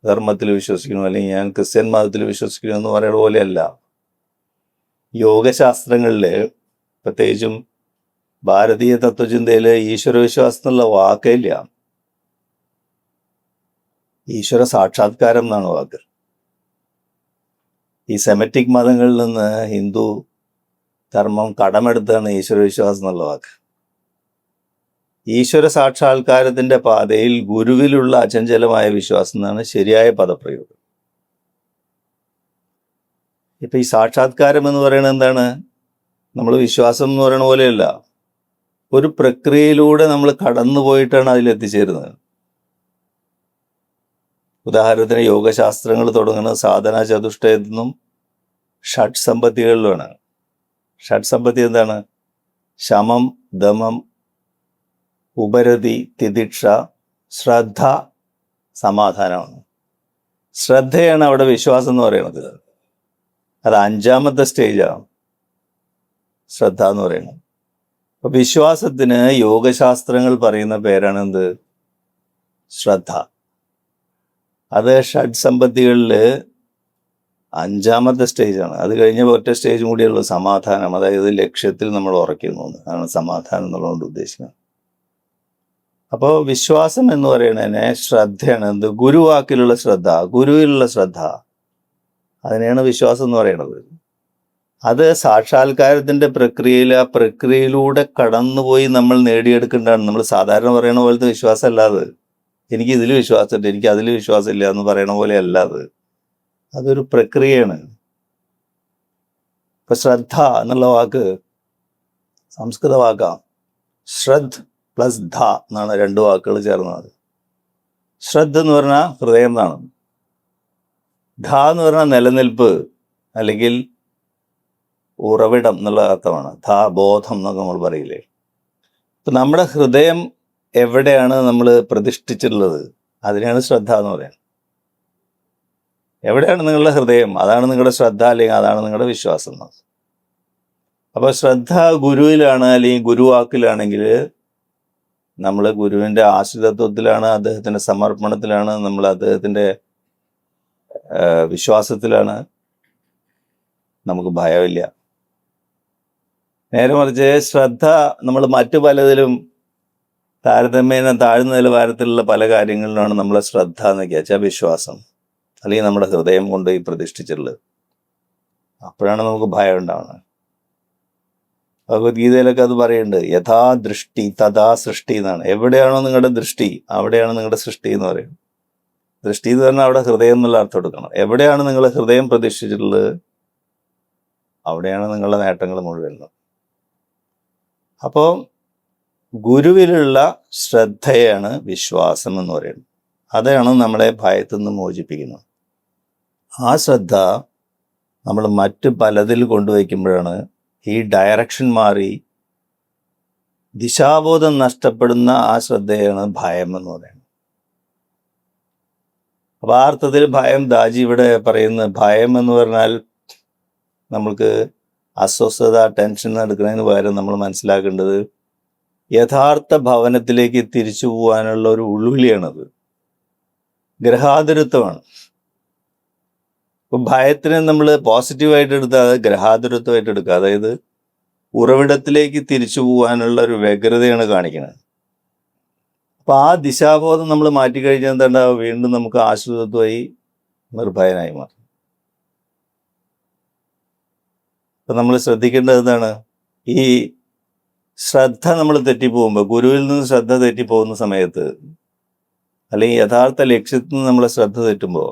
ധർമ്മത്തിൽ വിശ്വസിക്കുന്നു, അല്ലെങ്കിൽ ഞാൻ ക്രിസ്ത്യൻ മതത്തിൽ വിശ്വസിക്കുന്നു എന്ന് പറയുന്ന പോലെയല്ല. യോഗശാസ്ത്രങ്ങളില്, പ്രത്യേകിച്ചും ഭാരതീയ തത്വചിന്തയില് ഈശ്വരവിശ്വാസം എന്നുള്ള വാക്കേ ഇല്ല. ഈശ്വര സാക്ഷാത്കാരം എന്നാണ് വാക്ക്. ഈ സെമറ്റിക് മതങ്ങളിൽ നിന്ന് ഹിന്ദു ധർമ്മം കടമെടുത്താണ് ഈശ്വരവിശ്വാസം എന്നുള്ള വാക്ക്. ഈശ്വര സാക്ഷാത്കാരത്തിന്റെ പാതയിൽ ഗുരുവിലുള്ള അചഞ്ചലമായ വിശ്വാസം എന്നാണ് ശരിയായ പദപ്രയോഗം. ഇപ്പൊ ഈ സാക്ഷാത്കാരം എന്ന് പറയുന്നത് എന്താണ്? നമ്മൾ വിശ്വാസം എന്ന് പറയുന്ന പോലെയല്ല, ഒരു പ്രക്രിയയിലൂടെ നമ്മൾ കടന്നു പോയിട്ടാണ് അതിലെത്തിച്ചേരുന്നത്. ഉദാഹരണത്തിന് യോഗശാസ്ത്രങ്ങൾ തുടങ്ങുന്നത് സാധന ചതുഷ്ടയത്തിൽ നിന്നും ഷഡ് സമ്പത്തികളിലുമാണ്. ഷഡ് സമ്പത്തി എന്താണ്? ശമം, ദമം, ഉപരതി, തിദിക്ഷ, ശ്രദ്ധ, സമാധാനമാണ്. ശ്രദ്ധയാണ് അവിടെ വിശ്വാസം എന്ന് പറയുന്നത്. അത് 5ാമത്തെ സ്റ്റേജാണ് ശ്രദ്ധ എന്ന് പറയുന്നത്. അപ്പൊ വിശ്വാസത്തിന് യോഗശാസ്ത്രങ്ങൾ പറയുന്ന പേരാണ് എന്ത്? ശ്രദ്ധ. അത് ഷഡ് സമ്പത്തികളിൽ 5ാമത്തെ സ്റ്റേജാണ്. അത് കഴിഞ്ഞ ഒറ്റ സ്റ്റേജ് കൂടിയുള്ള സമാധാനം, അതായത് ലക്ഷ്യത്തിൽ നമ്മൾ ഉറയ്ക്കുന്നു അതാണ് സമാധാനം എന്നുള്ളതുകൊണ്ട് ഉദ്ദേശിക്കുന്നത്. അപ്പോൾ വിശ്വാസം എന്ന് പറയുന്നതിനെ ശ്രദ്ധയാണ്. എന്ത്? ഗുരുവാക്കിലുള്ള ശ്രദ്ധ, ഗുരുവിലുള്ള ശ്രദ്ധ, അതിനെയാണ് വിശ്വാസം എന്ന് പറയുന്നത്. അത് സാക്ഷാത്കാരത്തിന്റെ പ്രക്രിയയിൽ, ആ പ്രക്രിയയിലൂടെ കടന്നുപോയി നമ്മൾ നേടിയെടുക്കേണ്ടതാണ്. നമ്മൾ സാധാരണ പറയുന്ന പോലത്തെ വിശ്വാസം അല്ലാതെ, എനിക്ക് ഇതിൽ വിശ്വാസമുണ്ട്, എനിക്ക് അതിൽ വിശ്വാസമില്ല എന്ന് പറയണ പോലെ അല്ലാതെ, അതൊരു പ്രക്രിയയാണ്. ഇപ്പൊ ശ്രദ്ധ എന്നുള്ള വാക്ക് സംസ്കൃത വാക്കാണ്. ശ്രദ്ധ പ്ലസ് ധ എന്നാണ് 2 വാക്കുകൾ ചേർന്നത്. ശ്രദ്ധ എന്ന് പറഞ്ഞാൽ ഹൃദയം എന്നാണ്. ധ എന്ന് പറഞ്ഞാൽ നിലനിൽപ്പ്, അല്ലെങ്കിൽ ഉറവിടം എന്നുള്ള അർത്ഥമാണ്. ധ ബോധം എന്നൊക്കെ നമ്മൾ പറയില്ലേ. ഇപ്പൊ നമ്മുടെ ഹൃദയം എവിടെയാണ് നമ്മൾ പ്രതിഷ്ഠിച്ചിട്ടുള്ളത്, അതിനെയാണ് ശ്രദ്ധ എന്ന് പറയുന്നത്. എവിടെയാണ് നിങ്ങളുടെ ഹൃദയം, അതാണ് നിങ്ങളുടെ ശ്രദ്ധ, അല്ലെങ്കിൽ അതാണ് നിങ്ങളുടെ വിശ്വാസം. അപ്പോൾ ശ്രദ്ധ ഗുരുവിലാണ്, അല്ലെങ്കിൽ ഗുരുവാക്കിലാണെങ്കിൽ നമ്മൾ ഗുരുവിൻ്റെ ആശ്രിതത്വത്തിലാണ്, അദ്ദേഹത്തിൻ്റെ സമർപ്പണത്തിലാണ്, നമ്മൾ അദ്ദേഹത്തിൻ്റെ വിശ്വാസത്തിലാണ്, നമുക്ക് ഭയമില്ല. നേരെ മറിച്ച് ശ്രദ്ധ നമ്മൾ മറ്റു പലതിലും താരതമ്യേന താഴ്ന്ന നിലവാരത്തിലുള്ള പല കാര്യങ്ങളിലാണ് നമ്മളെ ശ്രദ്ധ എന്നൊക്കെ വെച്ചാൽ വിശ്വാസം, അല്ലെങ്കിൽ നമ്മുടെ ഹൃദയം കൊണ്ട് ഈ പ്രതിഷ്ഠിച്ചിട്ടുള്ളത്. അപ്പോഴാണ് നമുക്ക് ഭയം ഉണ്ടാവുന്നത്. ഭഗവത്ഗീതയിലൊക്കെ അത് പറയുന്നുണ്ട്, യഥാ ദൃഷ്ടി തഥാ സൃഷ്ടി എന്നാണ്. എവിടെയാണോ നിങ്ങളുടെ ദൃഷ്ടി, അവിടെയാണ് നിങ്ങളുടെ സൃഷ്ടി എന്ന് പറയുന്നത്. ദൃഷ്ടി എന്ന് പറഞ്ഞാൽ അവിടെ ഹൃദയം എന്നുള്ള അർത്ഥം എടുക്കണം. എവിടെയാണ് നിങ്ങൾ ഹൃദയം പ്രതിഷ്ഠിച്ചിട്ടുള്ളത്, അവിടെയാണ് നിങ്ങളുടെ നേട്ടങ്ങൾ മുഴുവൻ. അപ്പോൾ ഗുരുവിലുള്ള ശ്രദ്ധയാണ് വിശ്വാസം എന്ന് പറയുന്നത്. അതാണ് നമ്മളെ ഭയത്തിൽ നിന്ന് മോചിപ്പിക്കുന്നത്. ആ ശ്രദ്ധ നമ്മൾ മറ്റ് പലതിൽ കൊണ്ടുവയ്ക്കുമ്പോഴാണ് ഈ ഡയറക്ഷൻ മാറി ദിശാബോധം നഷ്ടപ്പെടുന്ന ആ ശ്രദ്ധയാണ് ഭയം എന്ന് പറയുന്നത്. അപ്പോൾ ആ അർത്ഥത്തിൽ ഭയം, ദാജി ഇവിടെ പറയുന്ന ഭയം എന്ന് പറഞ്ഞാൽ നമ്മൾക്ക് അസ്വസ്ഥത, ടെൻഷൻ എടുക്കുന്നതിന് പകരം നമ്മൾ മനസ്സിലാക്കേണ്ടത് യഥാർത്ഥ ഭവനത്തിലേക്ക് തിരിച്ചു പോകാനുള്ള ഒരു ഉൾവിളിയാണത്. ഗ്രഹാതുരത്വമാണ്. ഇപ്പം ഭയത്തിനെ നമ്മൾ പോസിറ്റീവായിട്ട് എടുത്താൽ ഗ്രഹാതുരത്വമായിട്ട് എടുക്കുക. അതായത് ഉറവിടത്തിലേക്ക് തിരിച്ചു പോകാനുള്ള ഒരു വ്യഗ്രതയാണ് കാണിക്കുന്നത്. അപ്പം ആ ദിശാബോധം നമ്മൾ മാറ്റിക്കഴിഞ്ഞാൽ എന്താ, വീണ്ടും നമുക്ക് ആശ്രിതത്വമായി നിർഭയനായി മാറും. അപ്പം നമ്മൾ ശ്രദ്ധിക്കേണ്ടത് എന്താണ്, ഈ ശ്രദ്ധ നമ്മൾ തെറ്റിപ്പോകുമ്പോൾ, ഗുരുവിൽ നിന്ന് ശ്രദ്ധ തെറ്റിപ്പോകുന്ന സമയത്ത്, അല്ലെങ്കിൽ യഥാർത്ഥ ലക്ഷ്യത്തിൽ നിന്ന് നമ്മളെ ശ്രദ്ധ തെറ്റുമ്പോൾ,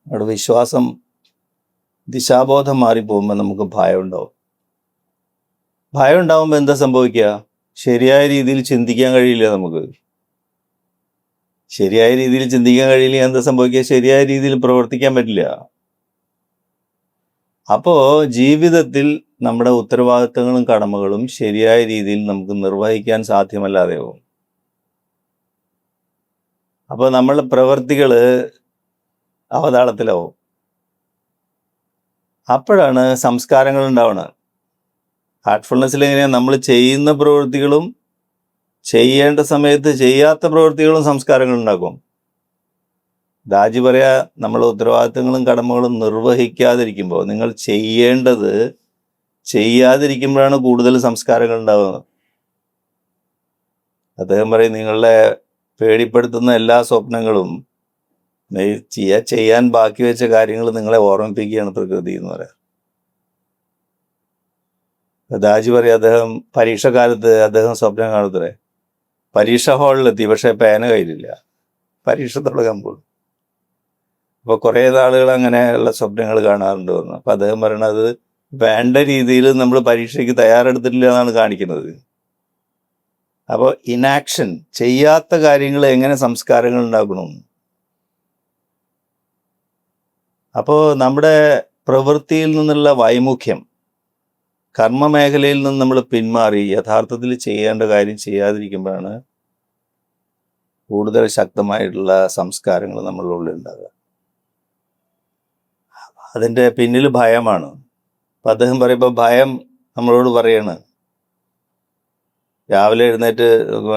അവിടെ വിശ്വാസം, ദിശാബോധം മാറിപ്പോകുമ്പോൾ നമുക്ക് ഭയം ഉണ്ടാവും. ഭയം ഉണ്ടാകുമ്പോൾ എന്താ സംഭവിക്കുക? ശരിയായ രീതിയിൽ ചിന്തിക്കാൻ കഴിയില്ല. നമുക്ക് ശരിയായ രീതിയിൽ ചിന്തിക്കാൻ കഴിയില്ല. എന്താ സംഭവിക്കുക? ശരിയായ രീതിയിൽ പ്രവർത്തിക്കാൻ പറ്റില്ല. അപ്പോൾ ജീവിതത്തിൽ നമ്മുടെ ഉത്തരവാദിത്തങ്ങളും കടമകളും ശരിയായ രീതിയിൽ നമുക്ക് നിർവഹിക്കാൻ സാധ്യമല്ലാതെയാവും. അപ്പോൾ നമ്മളുടെ പ്രവൃത്തികൾ അവതാളത്തിലാവും. അപ്പോഴാണ് സംസ്കാരങ്ങൾ ഉണ്ടാവുന്നത്. ഹാർട്ട്ഫുൾനെസ്സിൽ എങ്ങനെയാണ് നമ്മൾ ചെയ്യുന്ന പ്രവൃത്തികളും ചെയ്യേണ്ട സമയത്ത് ചെയ്യാത്ത പ്രവൃത്തികളും സംസ്കാരങ്ങൾ ഉണ്ടാക്കും. ദാജി പറയാ, നമ്മൾ ഉത്തരവാദിത്തങ്ങളും കടമകളും നിർവഹിക്കാതിരിക്കുമ്പോൾ, നിങ്ങൾ ചെയ്യേണ്ടത് ചെയ്യാതിരിക്കുമ്പോഴാണ് കൂടുതൽ സംസ്കാരങ്ങൾ ഉണ്ടാവുന്നത്. അദ്ദേഹം പറയും, നിങ്ങളെ പേടിപ്പെടുത്തുന്ന എല്ലാ സ്വപ്നങ്ങളും ചെയ്യാൻ ബാക്കി വെച്ച കാര്യങ്ങൾ നിങ്ങളെ ഓർമ്മിപ്പിക്കുകയാണ് പ്രകൃതി എന്ന് പറയാം. ദാജി പറയാം, അദ്ദേഹം പരീക്ഷക്കാലത്ത് അദ്ദേഹം സ്വപ്നം കാണുത്തരേ, പരീക്ഷ ഹാളിലെത്തി, പക്ഷേ പേന കയ്യിലില്ല, പരീക്ഷ തുടങ്ങാൻ പോകും. അപ്പോൾ കുറേ ആളുകൾ അങ്ങനെയുള്ള സ്വപ്നങ്ങൾ കാണാറുണ്ട് എന്ന്. അപ്പം അദ്ദേഹം പറയണത് വേണ്ട രീതിയിൽ നമ്മൾ പരീക്ഷയ്ക്ക് തയ്യാറെടുത്തിട്ടില്ല എന്നാണ് കാണിക്കുന്നത്. അപ്പോൾ ഇനാക്ഷൻ, ചെയ്യാത്ത കാര്യങ്ങൾ എങ്ങനെ സംസ്കാരങ്ങൾ ഉണ്ടാക്കണം. അപ്പോൾ നമ്മുടെ പ്രവൃത്തിയിൽ നിന്നുള്ള വൈമുഖ്യം, കർമ്മമേഖലയിൽ നിന്ന് നമ്മൾ പിന്മാറി യഥാർത്ഥത്തിൽ ചെയ്യേണ്ട കാര്യം ചെയ്യാതിരിക്കുമ്പോഴാണ് കൂടുതൽ ശക്തമായിട്ടുള്ള സംസ്കാരങ്ങൾ നമ്മളുടെ ഉള്ളിൽ ഉണ്ടാകുക. അതിൻ്റെ പിന്നിൽ ഭയമാണ്. അപ്പം അദ്ദേഹം പറയുമ്പോൾ ഭയം നമ്മളോട് പറയാണ്, രാവിലെ എഴുന്നേറ്റ്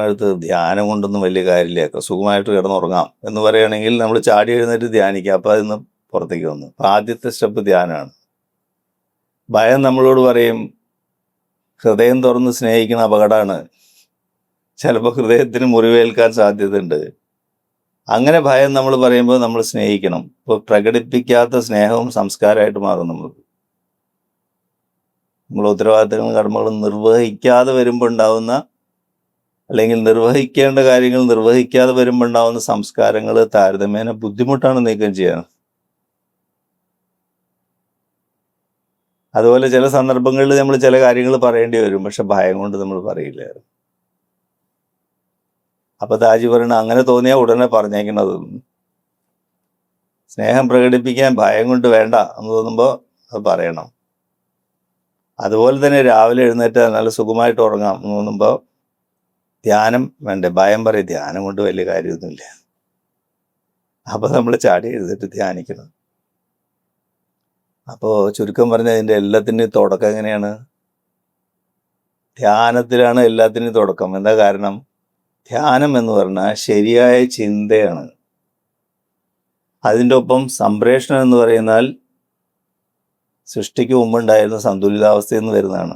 അടുത്ത് ധ്യാനം കൊണ്ടൊന്നും വലിയ കാര്യമില്ല, സുഖമായിട്ട് കിടന്നുറങ്ങാം എന്ന് പറയുകയാണെങ്കിൽ നമ്മൾ ചാടി എഴുന്നേറ്റ് ധ്യാനിക്കുക. അപ്പോൾ അതിന്ന് പുറത്തേക്ക് വന്നു. അപ്പം ആദ്യത്തെ സ്റ്റെപ്പ് ധ്യാനമാണ്. ഭയം നമ്മളോട് പറയും, ഹൃദയം തുറന്ന് സ്നേഹിക്കുന്ന അപകടമാണ്, ചിലപ്പോൾ ഹൃദയത്തിന് മുറിവേൽക്കാൻ സാധ്യതയുണ്ട്. അങ്ങനെ ഭയം നമ്മൾ പറയുമ്പോൾ നമ്മൾ സ്നേഹിക്കണം. ഇപ്പോൾ പ്രകടിപ്പിക്കാത്ത സ്നേഹവും സംസ്കാരമായിട്ട് മാറും. നമ്മൾ ഉത്തരവാദിത്തങ്ങളും കർമ്മങ്ങളും നിർവഹിക്കാതെ വരുമ്പോൾ ഉണ്ടാവുന്ന, അല്ലെങ്കിൽ നിർവഹിക്കേണ്ട കാര്യങ്ങൾ നിർവഹിക്കാതെ വരുമ്പോൾ ഉണ്ടാവുന്ന സംസ്കാരങ്ങൾ താരതമ്യേന ബുദ്ധിമുട്ടാണ് നീക്കം ചെയ്യാൻ. അതുപോലെ ചില സന്ദർഭങ്ങളിൽ നമ്മൾ ചില കാര്യങ്ങൾ പറയേണ്ടി വരും, പക്ഷെ ഭയം കൊണ്ട് നമ്മൾ പറയില്ല. അപ്പോൾ ദാജി പറയണ, അങ്ങനെ തോന്നിയാൽ ഉടനെ പറഞ്ഞേക്കണത്. സ്നേഹം പ്രകടിപ്പിക്കാൻ ഭയം കൊണ്ട് വേണ്ട എന്ന് തോന്നുമ്പോൾ അത് പറയണം. അതുപോലെ തന്നെ രാവിലെ എഴുന്നേറ്റ് നല്ല സുഖമായിട്ട് ഉറങ്ങാം എന്ന് തോന്നുമ്പോൾ ധ്യാനം വേണ്ടേ, ഭയം പറയും ധ്യാനം കൊണ്ട് വലിയ കാര്യമൊന്നുമില്ല. അപ്പോൾ നമ്മൾ ചാടി എഴുന്നേറ്റ് ധ്യാനിക്കണം. അപ്പോൾ ചുരുക്കം പറഞ്ഞാൽ ഇതിൻ്റെ എല്ലാത്തിൻ്റെയും തുടക്കം എങ്ങനെയാണ്? ധ്യാനത്തിലാണ് എല്ലാത്തിൻ്റെയും തുടക്കം. എന്താ കാരണം? ധ്യാനം എന്ന് പറഞ്ഞാൽ ശരിയായ ചിന്തയാണ്. അതിൻ്റെ ഒപ്പം സംപ്രേഷണം എന്ന് പറയുന്നാൽ സൃഷ്ടിക്ക് മുമ്പുണ്ടായിരുന്ന സന്തുലിതാവസ്ഥയിൽ നിന്ന് വരുന്നതാണ്.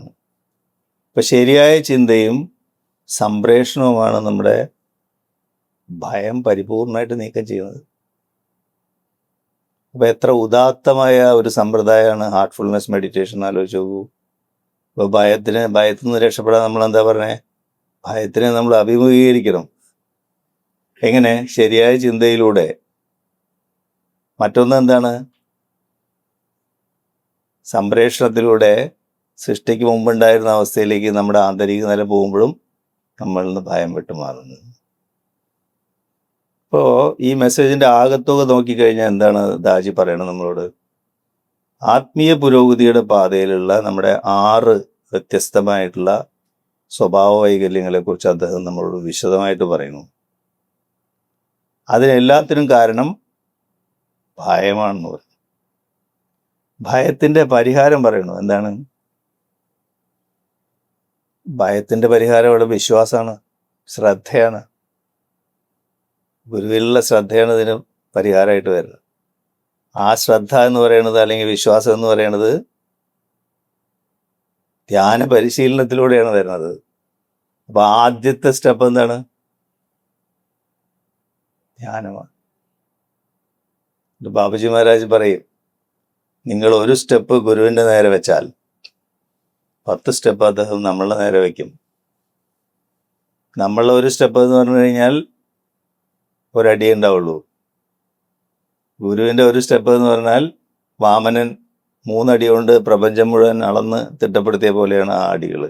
അപ്പം ശരിയായ ചിന്തയും സംപ്രേഷണവുമാണ് നമ്മുടെ ഭയം പരിപൂർണമായിട്ട് നീക്കം ചെയ്യുന്നത്. അപ്പോൾ എത്ര ഉദാത്തമായ ഒരു സമ്പ്രദായമാണ് ഹാർട്ട്ഫുൾനെസ് മെഡിറ്റേഷൻ, ആലോചിച്ച് നോക്കൂ. ഇപ്പോൾ ഭയത്തിൽ നിന്ന് രക്ഷപ്പെടാൻ നമ്മൾ എന്താ പറഞ്ഞേ? ഭയത്തിനെ നമ്മൾ അഭിമുഖീകരിക്കണം. എങ്ങനെ? ശരിയായ ചിന്തയിലൂടെ. മറ്റൊന്ന് എന്താണ്? സംപ്രേഷണത്തിലൂടെ സൃഷ്ടിക്ക് മുമ്പുണ്ടായിരുന്ന അവസ്ഥയിലേക്ക് നമ്മുടെ ആന്തരിക നില പോകുമ്പോഴും നമ്മളിൽ നിന്ന് ഭയം വിട്ടുമാറുന്നത്. അപ്പോൾ ഈ മെസ്സേജിൻ്റെ ആകത്തുക നോക്കിക്കഴിഞ്ഞാൽ എന്താണ് ദാജി പറയണത് നമ്മളോട്? ആത്മീയ പുരോഗതിയുടെ പാതയിലുള്ള നമ്മുടെ 6 വ്യത്യസ്തമായിട്ടുള്ള സ്വഭാവ വൈകല്യങ്ങളെക്കുറിച്ച് അദ്ദേഹം നമ്മളോട് വിശദമായിട്ട് പറയുന്നു. അതിനെല്ലാത്തിനും കാരണം ഭയമാണെന്ന് പറയും. ഭയത്തിൻ്റെ പരിഹാരം പറയുന്നു. എന്താണ് ഭയത്തിൻ്റെ പരിഹാരം? ഇവിടെ വിശ്വാസമാണ്, ശ്രദ്ധയാണ്. ഗുരുവിലുള്ള ശ്രദ്ധയാണ് ഇതിന് പരിഹാരമായിട്ട് വരുന്നത്. ആ ശ്രദ്ധ എന്ന് പറയുന്നത്, അല്ലെങ്കിൽ വിശ്വാസം എന്ന് പറയുന്നത്, ധ്യാന പരിശീലനത്തിലൂടെയാണ് വരുന്നത്. അപ്പൊ ആദ്യത്തെ സ്റ്റെപ്പ് എന്താണ്? ധ്യാനമാണ്. ബാബുജി മഹാരാജ് പറയും, നിങ്ങൾ ഒരു സ്റ്റെപ്പ് ഗുരുവിൻ്റെ നേരെ വെച്ചാൽ 10 സ്റ്റെപ്പ് അദ്ദേഹം നമ്മളുടെ നേരെ വയ്ക്കും. നമ്മളുടെ ഒരു സ്റ്റെപ്പ് എന്ന് പറഞ്ഞു കഴിഞ്ഞാൽ ഒരടി ഉണ്ടാവുള്ളൂ. ഗുരുവിൻ്റെ ഒരു സ്റ്റെപ്പ് എന്ന് പറഞ്ഞാൽ വാമനൻ 3 അടി കൊണ്ട് പ്രപഞ്ചം മുഴുവൻ അളന്ന് തിട്ടപ്പെടുത്തിയ പോലെയാണ് ആ അടികൾ.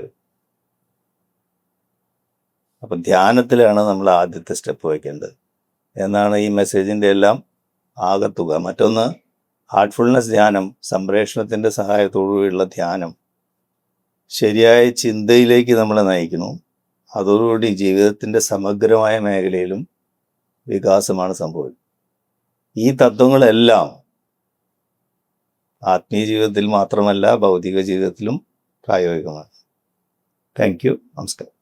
അപ്പം ധ്യാനത്തിലാണ് നമ്മൾ ആദ്യത്തെ സ്റ്റെപ്പ് വയ്ക്കേണ്ടത് എന്നാണ് ഈ മെസ്സേജിൻ്റെ എല്ലാം ആകത്തുക. മറ്റൊന്ന്, ഹാർട്ട്ഫുൾനെസ് ധ്യാനം, സംപ്രേഷണത്തിൻ്റെ സഹായത്തോടുകൂടിയുള്ള ധ്യാനം ശരിയായ ചിന്തയിലേക്ക് നമ്മളെ നയിക്കുന്നു. അതോടുകൂടി ജീവിതത്തിൻ്റെ സമഗ്രമായ മേഖലയിലും വികാസമാണ് സംഭവിക്കുന്നത്. ഈ തത്വങ്ങളെല്ലാം ആത്മീയ ജീവിതത്തിൽ മാത്രമല്ല, ഭൗതിക ജീവിതത്തിലും പ്രായോഗികമാണ്. Thank you. നമസ്കാരം.